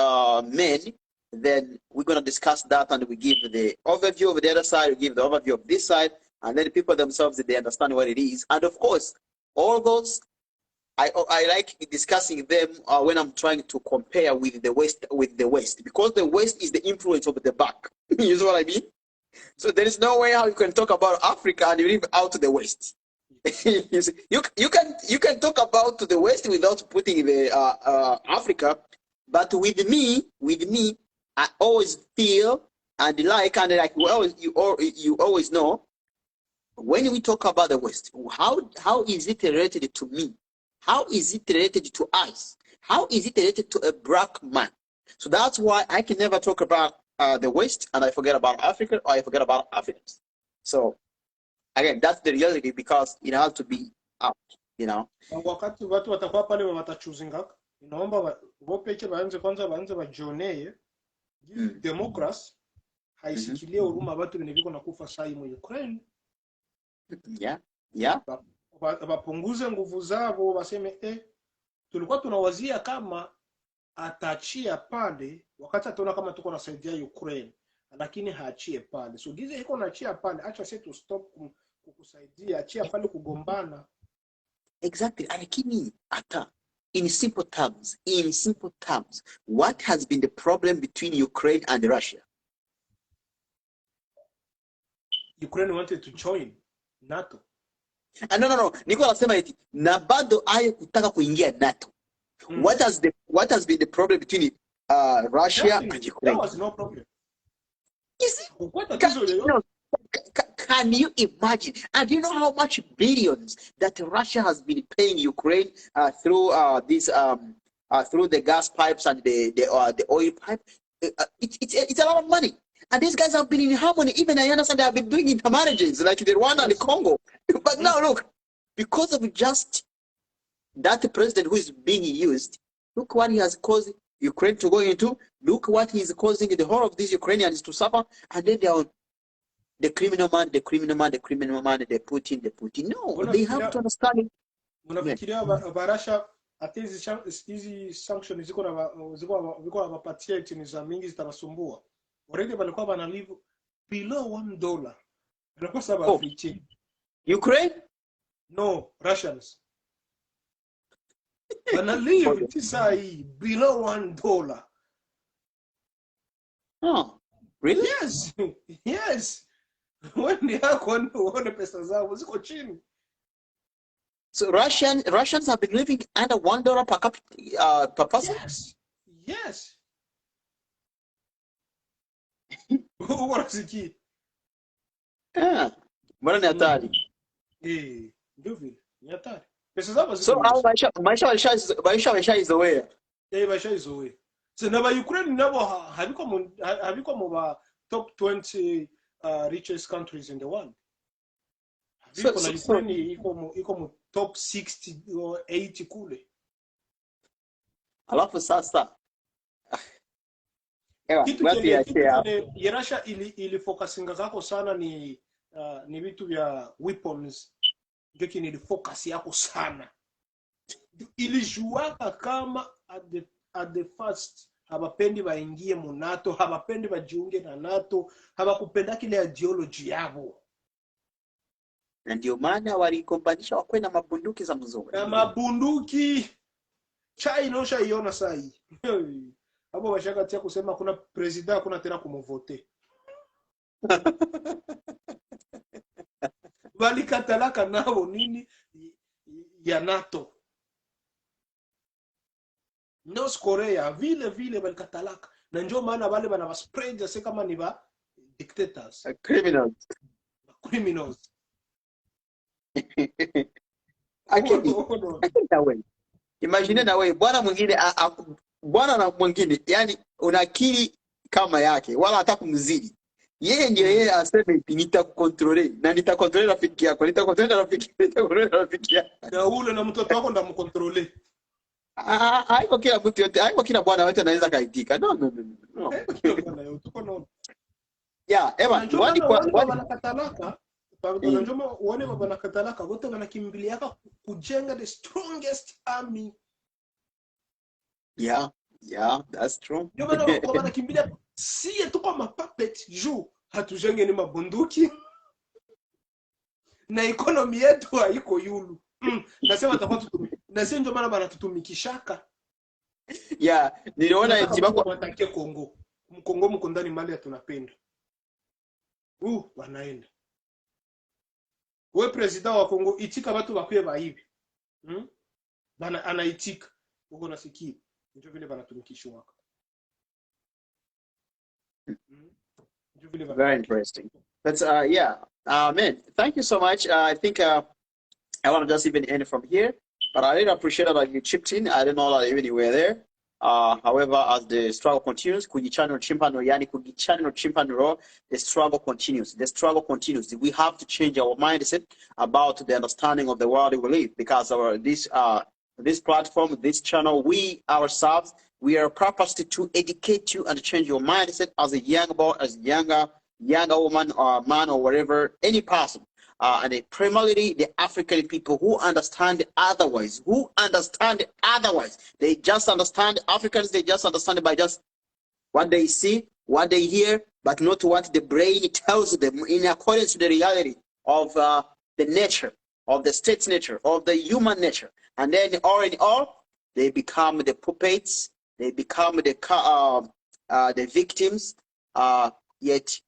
men, then we're going to discuss that, and we give the overview of the other side, we give the overview of this side, and then people themselves, they understand what it is. And of course, all those, I like discussing them when I'm trying to compare with the West, because the West is the influence of the back. You know what I mean? So there is no way how you can talk about Africa and you leave out the West. you can talk about the West without putting the Africa, but with me, I always feel and like you always know, when we talk about the West, how is it related to me? How is it related to us? How is it related to a black man? So that's why I can never talk about the West and I forget about Africa, or I forget about Africans. So again, that's the reality, because it has to be out, you know. Wakati watu watakuwa pale watachuzinga, inaomba wopeke baanze kwanza bajionee democracy haisikilie huruma watu wenye na kufa sai mu Ukraine. Yeah. Wapunguze nguvu zao, waseme tulikuwa tunawazia kama ataachia pale wakati ataona kama tuko nasaidia Ukraine, lakini haachie pale. So gize iko naachia pale, acha sisi tu stop kukusaidia, achia pale kugombana. Exactly. Lakini hata in simple terms, what has been the problem between Ukraine and Russia? Ukraine wanted to join NATO. No. Niko nasema eti na bado aye kutaka kuingia NATO. What has been the problem between Russia and Ukraine? There was no problem. Can you imagine? And do you know how much billions that Russia has been paying Ukraine through through the gas pipes and the oil pipe? It's a lot of money. And these guys have been in harmony. Even I understand they have been doing intermarriages like the Rwanda and the Congo. But now look, because of just that president who is being used, look what he has caused Ukraine to go into. Look what he is causing the whole of these Ukrainians to suffer. And then they are the criminal man, the Putin. No, they have to understand it. Unafikiria barasha hata hizi sanctions ziko wapatia eti za mingi zitawasumbua. Already walikuwa wana live below $1. Walikuwa sababu Afrika. Ukraine? No, Russians. Wana live tisai below $1. Oh, really? Yes. When yako uone pesa zao ziko chini. So Russians have been living under $1 per capita per person? Yes. Unasikia? Mbona ni hatari? Ndio vile. Ni hatari. Pesa zao ziko. So au maisha washaizoea. Washaizoea. So na Ukraine nabo habiko mo top 20 richest countries in the world. So Ukraine iko mo top 60 or 80 kule. Alafu sasa kitu Russia ili focusinga zako sana ni vitu vya weapons, ndio kile focus yako sana. Ilijuaka kama at the first hawapendi waingie mu NATO, hawapendi wajiunge na NATO, hawakupenda kile ideology yao. Na ndio maana walikompanisha wakwe na mabunduki za mzungu. Na mabunduki China ushaiona saa hii. Hapo washakatia kusema kuna president kuna tena kumvote. Walikatalaka nao nini ya NATO. North Korea vile walikatalaka. Na njoo maana wale wana spread ya kama ni ba dictators. Criminals. Imagine na wewe bwana mwingine yani una akili kama yake wala hata kumzidi. Yeye ndio yeye aseme nitakukontrole na nitakontrole rafiki yako, nitakontrole rafiki yako. Na ule na mtoto wako ndamkontrole. Haiko kila mtu yote, haiko kila bwana wote anaweza kaitika. No. Yeah, Evan, wanakatalaka. Wanajoma wale wanakatalaka wote wanakimbiliaka kujenga the strongest army. Yeah, that's true. Ndio maana wanakimbilia si tu kama puppet juu hatujenge ni mabunduki. Na economy yetu haiko yulu. Nasema tafauti na sio ndio maana banatutumikishaka. Yeah, niliona eti watakie Kongo. Mkongo mko ndani mali tunapenda. Wanaenda. Wewe president wa Kongo itika watu wakuye ba hivi. Bana anaitika. Uko nasikia. Ndio vile banatumikishwa. Very interesting. But yeah, man, thank you so much. I think I want to just even end from here, but I really appreciate that you chipped in. I didn't know that even you were there. However, as the struggle continues, Kujichano Chimpano Yani Kujichano Chimpano, the struggle continues. The struggle continues. We have to change our mindset about the understanding of the world we live, because this platform, this channel, we ourselves, we are purposed to educate you and change your mindset as a young boy, as younger woman or man or whatever, any person. And primarily the African people who understand otherwise, They just understand, Africans, they just understand it by just what they see, what they hear, but not what the brain tells them in accordance to the reality of the nature, of the state's nature, of the human nature. And then all in all, They become the puppets. They become the victims. Yet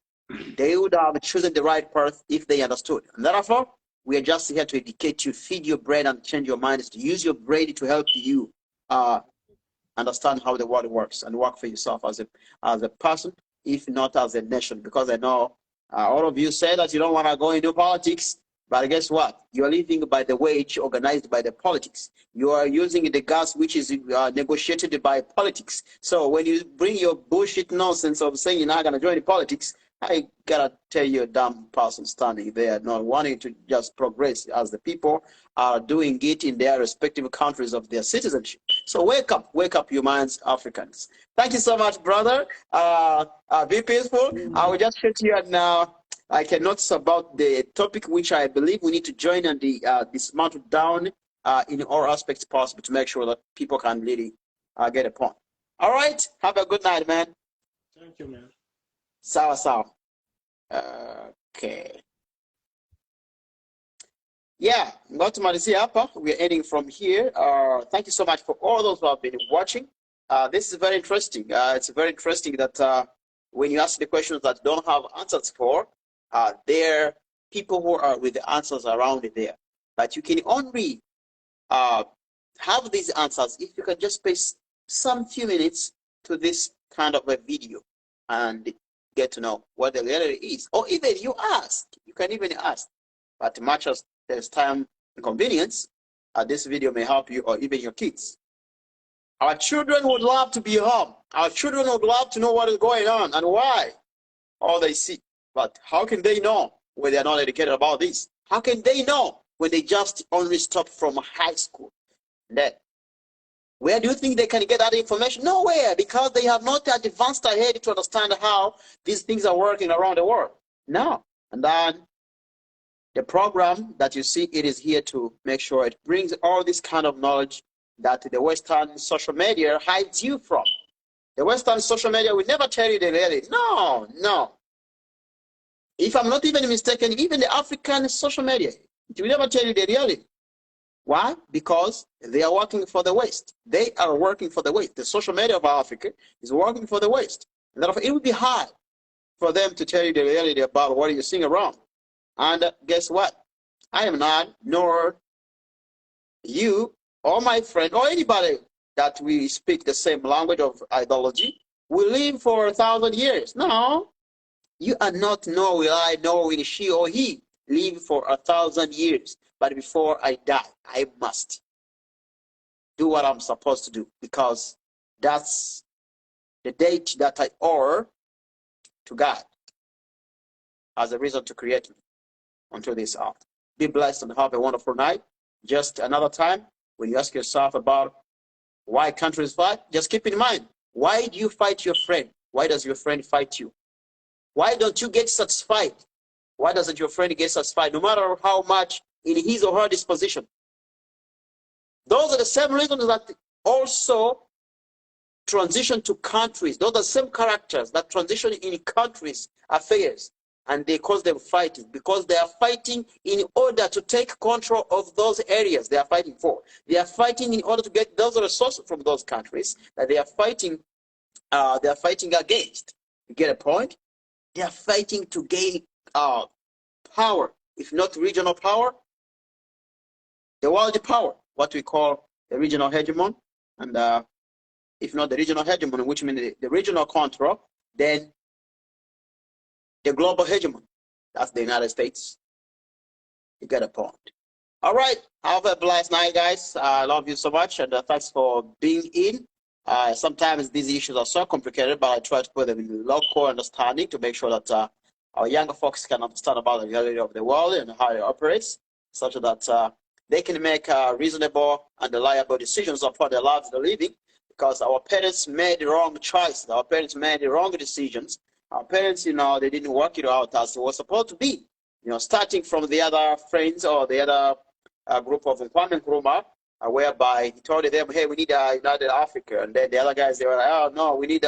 they would have chosen the right path if they understood. And therefore, we are just here to educate you, feed your brain, and change your minds. To use your brain to help you understand how the world works and work for yourself as a person, if not as a nation. Because I know all of you say that you don't want to go into politics, but guess what? You are living by the wage organized by the politics. You are using the gas which is negotiated by politics. So when you bring your bullshit nonsense of saying you're not going to join the politics, I gotta tell you, a damn person standing there not wanting to just progress as the people are doing it in their respective countries of their citizenship. So wake up your minds, Africans. Thank you so much, brother. Be peaceful. I will just shoot you now. I can notice about the topic which I believe we need to join and dismantle down in all aspects possible to make sure that people can really get a point. All right. Have a good night, man. Thank you, man. Sawa sawa. Okay. Yeah, ngotumalizia hapa. We are ending from here. Thank you so much for all those who have been watching. This is very interesting. It's very interesting that when you ask the questions that you don't have answers for, there are people who are with the answers around there. But you can only have these answers if you can just spend some few minutes to this kind of a video and get to know what the reality is. Or even you ask, you can even ask. But much as there's time and convenience, this video may help you or even your kids. Our children would love to be home. Our children would love to know what is going on and why. All they see. But how can they know when they are not educated about this? How can they know when they just only stopped from high school? Then, where do you think they can get that information? Nowhere, because they have not advanced ahead to understand how these things are working around the world. No. And then the program that you see, it is here to make sure it brings all this kind of knowledge that the Western social media hides you from. The Western social media will never tell you the reality. No, no. If I'm not even mistaken, even the African social media, it will never tell you the reality. Why? Because they are working for the West. They are working for the West. The social media of Africa is working for the West. And therefore, it would be hard for them to tell you the reality about what you're seeing around. And guess what? I am not, nor you, or my friend, or anybody that we speak the same language of ideology will live for 1,000 years. No, you are not, nor will I, nor will she or he live for 1,000 years. But before I die, I must do what I'm supposed to do, because that's the date that I owe to God as a reason to create me onto this earth. Be blessed and have a wonderful night. Just another time, when you ask yourself about why countries fight, just keep in mind, why do you fight your friend? Why does your friend fight you? Why don't you get satisfied? Why doesn't your friend get satisfied, no matter how much in his or her disposition? Those are the same reasons that also transition to countries. Those are the same characters that transition in countries' affairs. And they cause them fighting, because they are fighting in order to take control of those areas they are fighting for. They are fighting in order to get those resources from those countries that they are fighting against. You get a point? They are fighting to gain power, if not regional power, the world power, what we call the regional hegemon, and if not the regional hegemon, which means the regional control, then the global hegemon, that's the United States. You get a point. All right, have a blessed night, guys. I love you so much, and thanks for being in. Sometimes these issues are so complicated, but I try to put them in local understanding to make sure that our younger folks can understand about the reality of the world and how it operates, such that they can make reasonable and reliable decisions upon the lives they're living, because our parents made the wrong choices. Our parents made the wrong decisions. Our parents, they didn't work it out as it was supposed to be. Starting from the other friends or the other group of Kwame Nkrumah, whereby he told them, hey, we need a United Africa. And then the other guys, they were like, oh, no, we need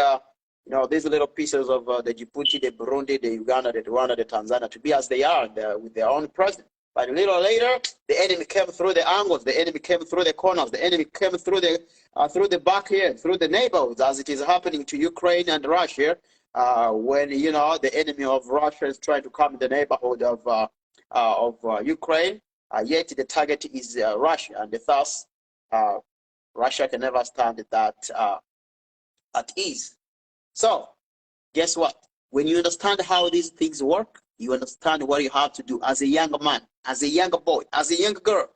these little pieces of the Djibouti, the Burundi, the Uganda, the Rwanda, the Tanzania to be as they are with their own president. But a little later, the enemy came through the angles, the enemy came through the corners, the enemy came through the back here, through the neighborhoods, as it is happening to Ukraine and Russia. When the enemy of Russia is trying to come in the neighborhood of Ukraine, yet the target is Russia, and thus Russia can never stand that at ease. So, guess what? When you understand how these things work, you understand what you have to do as a young man, as a young boy, as a young girl.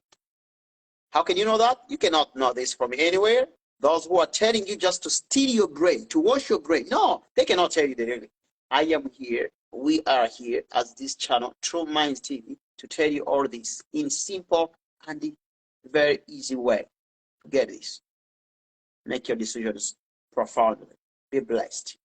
How can you know that? You cannot know this from anywhere. Those who are telling you just to steal your brain, to wash your brain, no, they cannot tell you the real. I am here, we are here as this channel, True Minds TV, to tell you all this in simple and very easy way. Get this. Make your decisions profoundly. Be blessed.